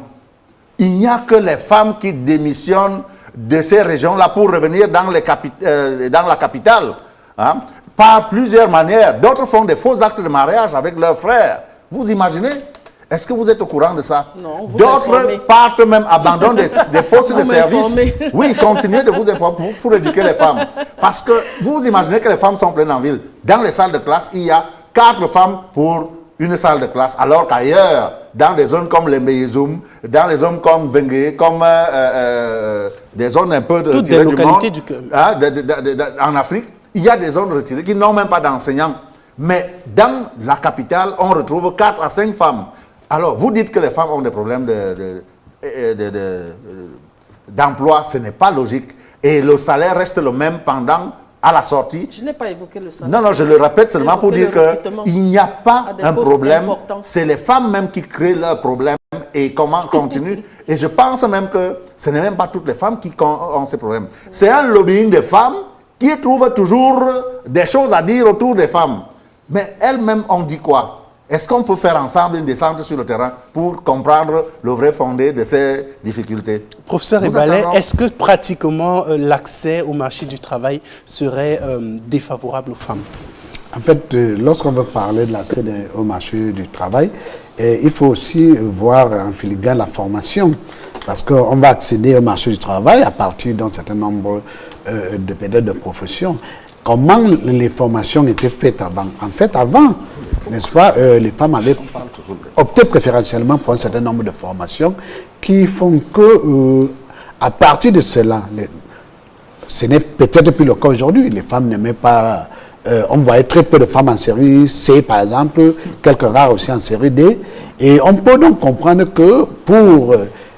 Il n'y a que les femmes qui démissionnent de ces régions-là pour revenir dans la capitale. Hein? Par plusieurs manières. D'autres font des faux actes de mariage avec leurs frères. Vous imaginez? Est-ce que vous êtes au courant de ça? Non, vous D'autres partent même, abandonnent des postes de service. Oui, continuez de vous informer pour éduquer les femmes. Parce que vous imaginez que les femmes sont pleines en ville. Dans les salles de classe, il y a 4 femmes pour une salle de classe. Alors qu'ailleurs, dans des zones comme les Meyezoum, dans les zones comme Vengue, comme des zones un peu toutes des localités du en Afrique, il y a des zones retirées qui n'ont même pas d'enseignants. Mais dans la capitale, on retrouve 4 à 5 femmes. Alors, vous dites que les femmes ont des problèmes d'emploi, ce n'est pas logique. Et le salaire reste le même à la sortie. Je n'ai pas évoqué le salaire. Non, je le répète seulement pour dire qu'il n'y a pas un problème. C'est les femmes même qui créent leurs problèmes et comment continuent. Et je pense même que ce n'est même pas toutes les femmes qui ont ces problèmes. C'est un lobbying des femmes qui trouvent toujours des choses à dire autour des femmes. Mais elles-mêmes ont dit quoi? Est-ce qu'on peut faire ensemble une descente sur le terrain pour comprendre le vrai fondé de ces difficultés? Professeur Ebalé, est-ce que pratiquement l'accès au marché du travail serait défavorable aux femmes? En fait, lorsqu'on veut parler de l'accès au marché du travail, il faut aussi voir en filigrane la formation. Parce qu'on va accéder au marché du travail à partir d'un certain nombre de professions. Comment les formations étaient faites avant? En fait, avant, n'est-ce pas, les femmes avaient opté préférentiellement pour un certain nombre de formations qui font que, à partir de cela, ce n'est peut-être plus le cas aujourd'hui. Les femmes n'aimaient pas... on voyait très peu de femmes en série C, par exemple, quelques rares aussi en série D. Et on peut donc comprendre que pour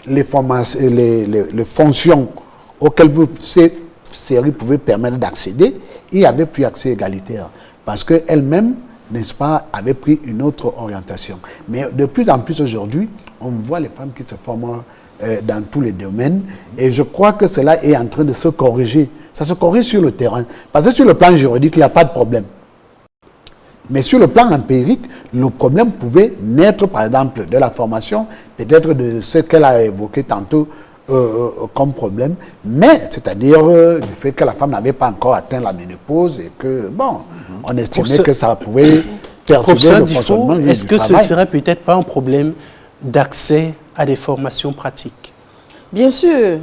les fonctions auxquelles ces séries pouvaient permettre d'accéder, il n'y avait plus accès égalitaire. Parce qu'elles-mêmes, n'est-ce pas, avaient pris une autre orientation. Mais de plus en plus aujourd'hui, on voit les femmes qui se forment dans tous les domaines. Et je crois que cela est en train de se corriger. Ça se corrige sur le terrain. Parce que sur le plan juridique, il n'y a pas de problème. Mais sur le plan empirique, le problème pouvait naître, par exemple, de la formation, peut-être de ce qu'elle a évoqué tantôt, comme problème, mais c'est-à-dire du fait que la femme n'avait pas encore atteint la ménopause et que, bon, on estimait que ça pouvait perturber le fonctionnement du est-ce que ce ne travail. serait peut-être pas un problème d'accès à des formations pratiques? Bien sûr,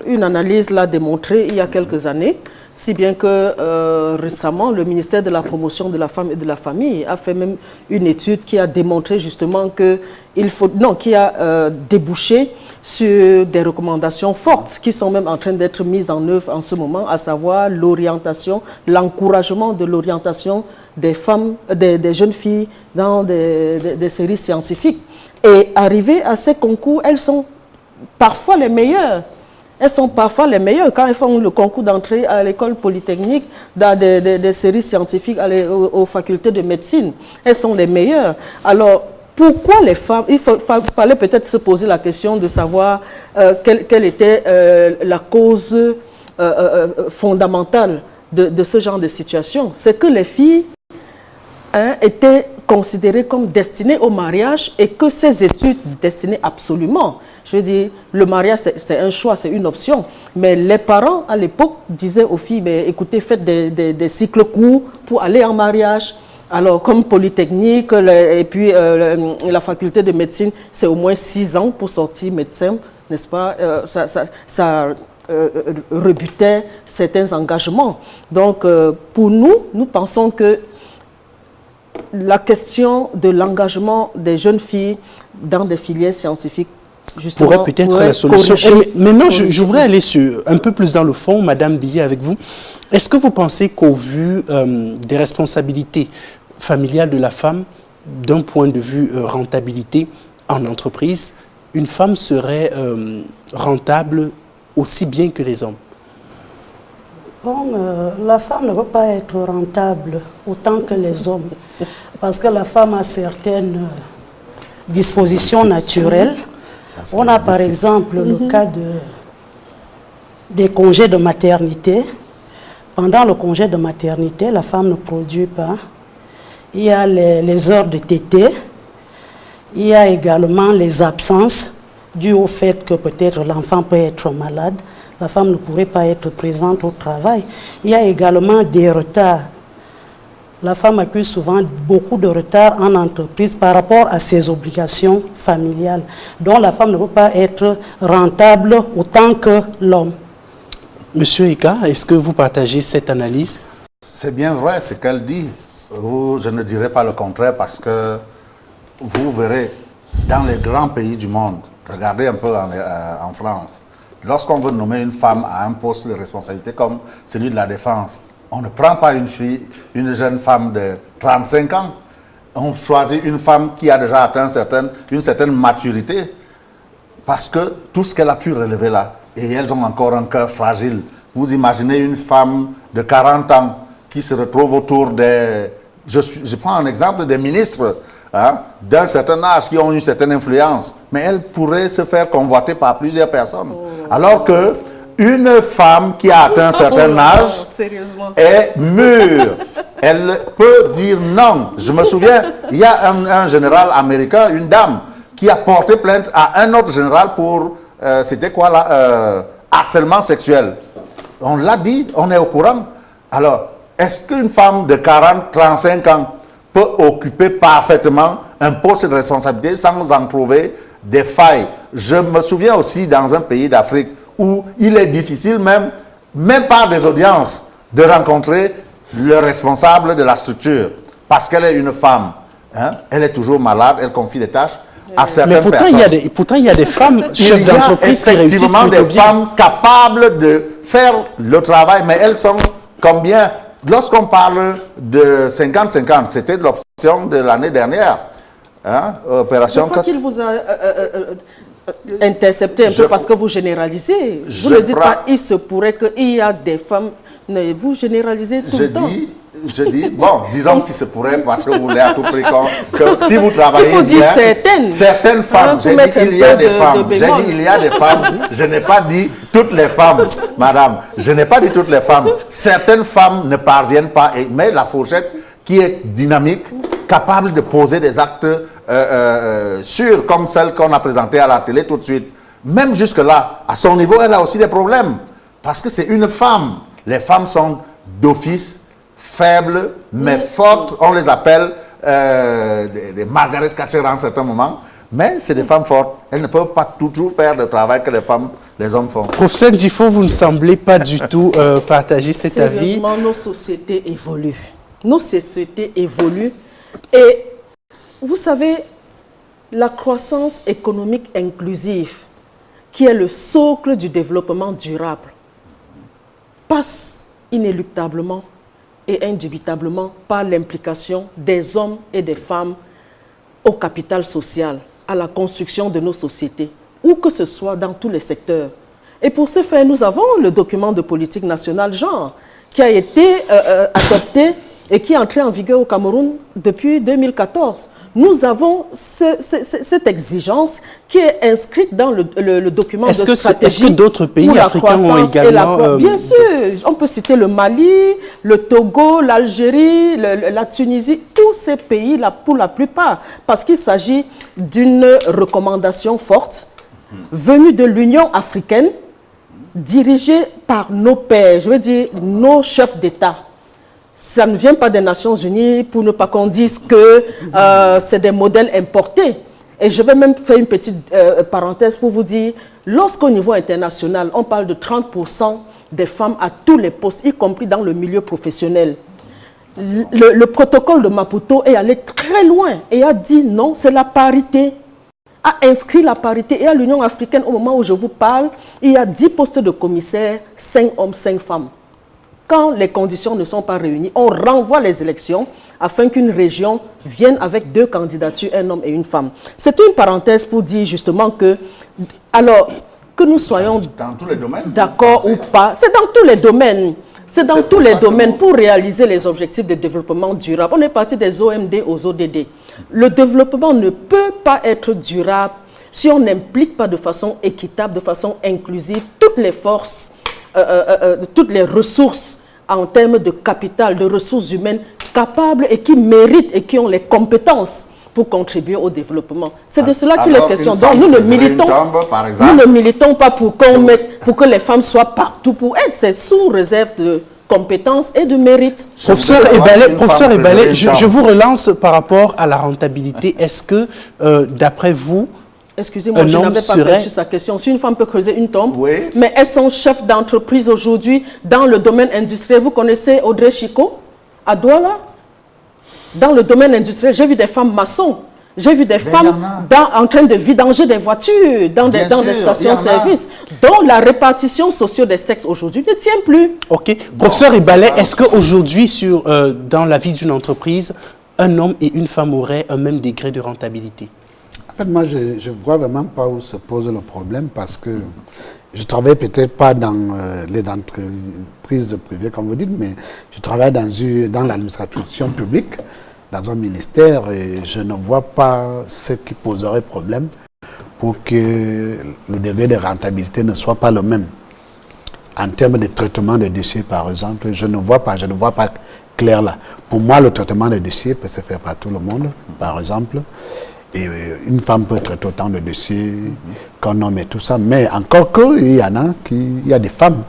une analyse l'a démontré il y a quelques années, si bien que récemment, le ministère de la Promotion de la Femme et de la Famille a fait même une étude qui a démontré justement qui a débouché sur des recommandations fortes qui sont même en train d'être mises en œuvre en ce moment, à savoir l'orientation, l'encouragement de l'orientation des femmes, des jeunes filles dans des séries scientifiques. Et arrivées à ces concours, elles sont parfois les meilleures. Elles sont parfois les meilleures. Quand elles font le concours d'entrée à l'école polytechnique, dans des séries scientifiques, aux facultés de médecine, elles sont les meilleures. Alors, pourquoi les femmes... Il fallait peut-être se poser la question de savoir quelle était la cause fondamentale de ce genre de situation. C'est que les filles étaient considérées comme destinées au mariage et que ces études destinaient absolument. Je veux dire, le mariage, c'est un choix, c'est une option. Mais les parents, à l'époque, disaient aux filles, mais, écoutez, faites des cycles courts pour aller en mariage. Alors, comme Polytechnique et puis la faculté de médecine, c'est au moins 6 ans pour sortir médecin, n'est-ce pas? Ça rebutait certains engagements. Donc, pour nous pensons que la question de l'engagement des jeunes filles dans des filières scientifiques pourrait peut-être la solution. Maintenant, je voudrais aller un peu plus dans le fond, Madame Billet, avec vous. Est-ce que vous pensez qu'au vu des responsabilités familiales de la femme, d'un point de vue rentabilité en entreprise, une femme serait rentable aussi bien que les hommes? Bon, la femme ne peut pas être rentable autant que les hommes, parce que la femme a certaines dispositions naturelles. On a par exemple le cas des congés de maternité. Pendant le congé de maternité, la femme ne produit pas. Il y a les heures de tétée. Il y a également les absences dues au fait que peut-être l'enfant peut être malade. La femme ne pourrait pas être présente au travail. Il y a également des retards. La femme accuse souvent beaucoup de retard en entreprise par rapport à ses obligations familiales. Donc la femme ne peut pas être rentable autant que l'homme. Monsieur Eka, est-ce que vous partagez cette analyse? C'est bien vrai ce qu'elle dit. Je ne dirais pas le contraire parce que vous verrez dans les grands pays du monde, regardez un peu en France, lorsqu'on veut nommer une femme à un poste de responsabilité comme celui de la défense, on ne prend pas une jeune femme de 35 ans. On choisit une femme qui a déjà atteint une certaine maturité parce que tout ce qu'elle a pu relever là, et elles ont encore un cœur fragile. Vous imaginez une femme de 40 ans qui se retrouve autour des... Je prends un exemple des ministres d'un certain âge qui ont une certaine influence, mais elle pourrait se faire convoiter par plusieurs personnes. Alors que une femme qui a atteint un certain âge est mûre. Elle peut dire non. Je me souviens, il y a un général américain, une dame, qui a porté plainte à un autre général pour, c'était quoi là, harcèlement sexuel. On l'a dit, on est au courant. Alors, est-ce qu'une femme de 40, 35 ans peut occuper parfaitement un poste de responsabilité sans en trouver des failles? Je me souviens aussi dans un pays d'Afrique où il est difficile même par des audiences, de rencontrer le responsable de la structure. Parce qu'elle est une femme. Elle est toujours malade, elle confie des tâches à certaines personnes. Pourtant, il y a des femmes chefs d'entreprise qui réussissent effectivement plutôt des bien. femmes capables de faire le travail, mais elles sont combien? Lorsqu'on parle de 50-50, c'était l'option de l'année dernière. Opération... Je crois qu'il vous a intercepté un peu parce que vous généralisez. Vous ne dites pas, il se pourrait qu'il y a des femmes... Vous généralisez tout le temps. Je dis, bon, disons qu'il se pourrait parce que vous voulez à tout prix que si vous travaillez il faut dire bien, certaines femmes, j'ai dit il y a des femmes, j'ai dit il y a des femmes, je n'ai pas dit toutes les femmes, madame, je n'ai pas dit toutes les femmes. Certaines femmes ne parviennent pas, mais la fourchette qui est dynamique, capable de poser des actes sûrs comme celle qu'on a présentée à la télé tout de suite. Même jusque-là, à son niveau, elle a aussi des problèmes. Parce que c'est une femme. Les femmes sont d'office faibles, mais fortes. On les appelle des Margaret Thatcher à un certain moment. Mais c'est des femmes fortes. Elles ne peuvent pas toujours faire le travail que les hommes font. Professeur Difo, vous ne semblez pas du tout partager cet avis. Sérieusement, nos sociétés évoluent. Nos sociétés évoluent. Et vous savez, la croissance économique inclusive, qui est le socle du développement durable, passe inéluctablement et indubitablement par l'implication des hommes et des femmes au capital social, à la construction de nos sociétés, où que ce soit dans tous les secteurs. Et pour ce faire, nous avons le document de politique nationale genre, qui a été adopté et qui est entré en vigueur au Cameroun depuis 2014. Nous avons cette exigence qui est inscrite dans le document de stratégie. Est-ce que d'autres pays africains ont également... Bien sûr, on peut citer le Mali, le Togo, l'Algérie, la Tunisie, tous ces pays, là, pour la plupart, parce qu'il s'agit d'une recommandation forte venue de l'Union africaine, dirigée par nos pairs, je veux dire nos chefs d'État. Ça ne vient pas des Nations Unies pour ne pas qu'on dise que c'est des modèles importés. Et je vais même faire une petite parenthèse pour vous dire, lorsqu'au niveau international, on parle de 30% des femmes à tous les postes, y compris dans le milieu professionnel, le protocole de Maputo est allé très loin et a dit non, c'est la parité, a inscrit la parité. Et à l'Union africaine, au moment où je vous parle, il y a 10 postes de commissaires, 5 hommes, 5 femmes. Quand les conditions ne sont pas réunies, on renvoie les élections afin qu'une région vienne avec 2 candidatures, un homme et une femme. C'est une parenthèse pour dire justement que, alors, que nous soyons d'accord ou pas, c'est dans tous les domaines. C'est dans tous les domaines pour réaliser les objectifs de développement durable. On est parti des OMD aux ODD. Le développement ne peut pas être durable si on n'implique pas de façon équitable, de façon inclusive, toutes les forces, toutes les ressources en termes de capital, de ressources humaines capables et qui méritent et qui ont les compétences pour contribuer au développement. C'est de cela qu'il est question. Donc nous ne militons pas pour que les femmes soient partout pour être. C'est sous réserve de compétences et de mérite. Professeur Ebalé, je vous relance par rapport à la rentabilité. Est-ce que, d'après vous, excusez-moi, je n'avais pas perçu sa question. Si une femme peut creuser une tombe, oui, mais elles sont chefs d'entreprise aujourd'hui dans le domaine industriel. Vous connaissez Audrey Chico à Douala? Dans le domaine industriel, j'ai vu des femmes maçons. J'ai vu des femmes en train de vidanger des voitures dans des stations-service. Donc la répartition sociale des sexes aujourd'hui ne tient plus. Ok. Professeur Ebalé, est-ce qu'aujourd'hui, dans la vie d'une entreprise, un homme et une femme auraient un même degré de rentabilité? En fait, moi, je ne vois vraiment pas où se pose le problème parce que je ne travaille peut-être pas dans les entreprises privées, comme vous dites, mais je travaille dans l'administration publique, dans un ministère, et je ne vois pas ce qui poserait problème pour que le degré de rentabilité ne soit pas le même. En termes de traitement de déchets, par exemple, je ne vois pas clair là. Pour moi, le traitement de déchets peut se faire par tout le monde, par exemple. Et une femme peut traiter autant de déchets qu'un homme et tout ça. Mais encore qu'il y en a, il y a des femmes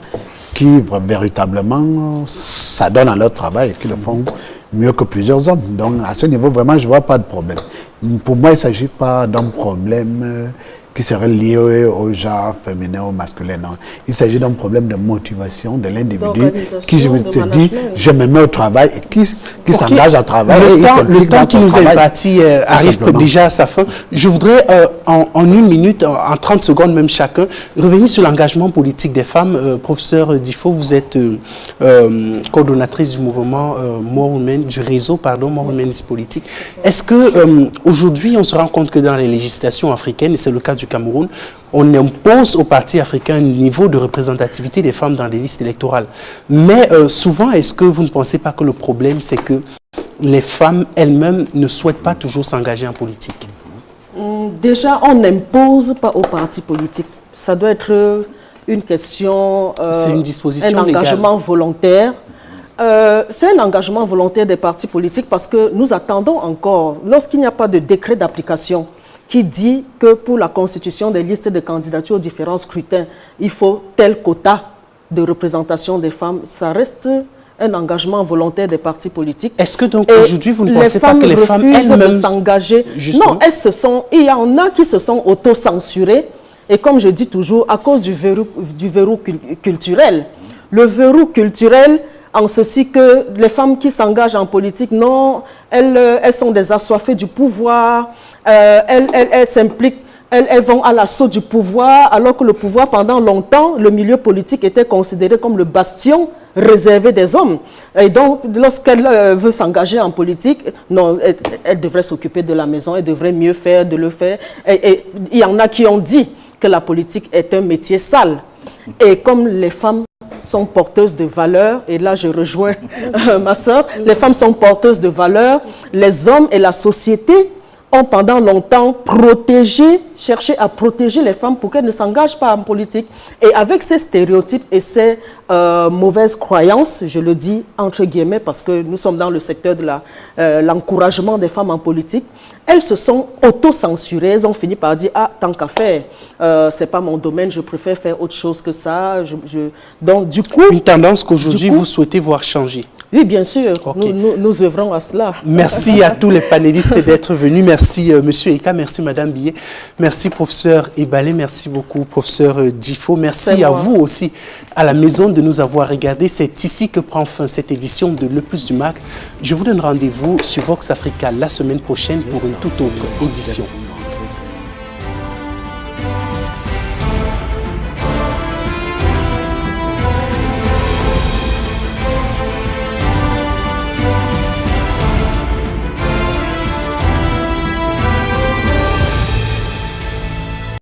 qui véritablement s'adonnent à leur travail et qui le font mieux que plusieurs hommes. Donc à ce niveau, vraiment, je ne vois pas de problème. Pour moi, il ne s'agit pas d'un problème qui serait lié au genre féminin ou masculin. Non. Il s'agit d'un problème de motivation de l'individu qui se dit je me mets au travail et qui s'engage à travailler. Le temps qui nous est imparti arrive déjà à sa fin. Je voudrais en 1 minute, en 30 secondes même chacun, revenir sur l'engagement politique des femmes. Professeur Difo, vous êtes coordonnatrice du mouvement More Women, du réseau More Women is Politique. Est-ce que aujourd'hui on se rend compte que dans les législations africaines, et c'est le cas du Cameroun, on impose aux partis africains un niveau de représentativité des femmes dans les listes électorales. Mais souvent, est-ce que vous ne pensez pas que le problème, c'est que les femmes elles-mêmes ne souhaitent pas toujours s'engager en politique? Déjà, on n'impose pas aux partis politiques. Ça doit être une question, c'est une disposition un engagement volontaire. C'est un engagement volontaire des partis politiques parce que nous attendons encore, lorsqu'il n'y a pas de décret d'application qui dit que pour la constitution des listes de candidatures aux différents scrutins, il faut tel quota de représentation des femmes. Ça reste un engagement volontaire des partis politiques. Est-ce que donc aujourd'hui, vous ne pensez pas que les femmes elles-mêmes s'engager? Non, il y en a qui se sont auto-censurées. Et comme je dis toujours, à cause du verrou culturel. Le verrou culturel, en ceci que les femmes qui s'engagent en politique, non, elles sont des assoiffées du pouvoir, elles s'impliquent, elles vont à l'assaut du pouvoir, alors que le pouvoir, pendant longtemps, le milieu politique était considéré comme le bastion réservé des hommes. Et donc, lorsqu'elle veut s'engager en politique, non, elle devrait s'occuper de la maison, elle devrait mieux faire, de le faire. Et il y en a qui ont dit que la politique est un métier sale. Et comme les femmes sont porteuses de valeurs, et là je rejoins ma soeur, les femmes sont porteuses de valeurs, les hommes et la société ont pendant longtemps cherché à protéger les femmes pour qu'elles ne s'engagent pas en politique. Et avec ces stéréotypes et ces mauvaises croyances, je le dis entre guillemets parce que nous sommes dans le secteur de l'encouragement des femmes en politique, elles se sont auto-censurées, elles ont fini par dire « Ah, tant qu'à faire, c'est pas mon domaine, je préfère faire autre chose que ça. » Donc du coup... Une tendance qu'aujourd'hui vous souhaitez voir changer. Oui, bien sûr. Okay. Nous œuvrons à cela. Merci à tous les panélistes d'être venus. Merci, Monsieur Eka. Merci, Madame Billet. Merci, Professeur Ebalé. Merci beaucoup, Professeur Djifo. Merci à vous aussi, à la maison, de nous avoir regardé. C'est ici que prend fin cette édition de Le Plus du MAC. Je vous donne rendez-vous sur Vox Africa la semaine prochaine pour une toute autre édition.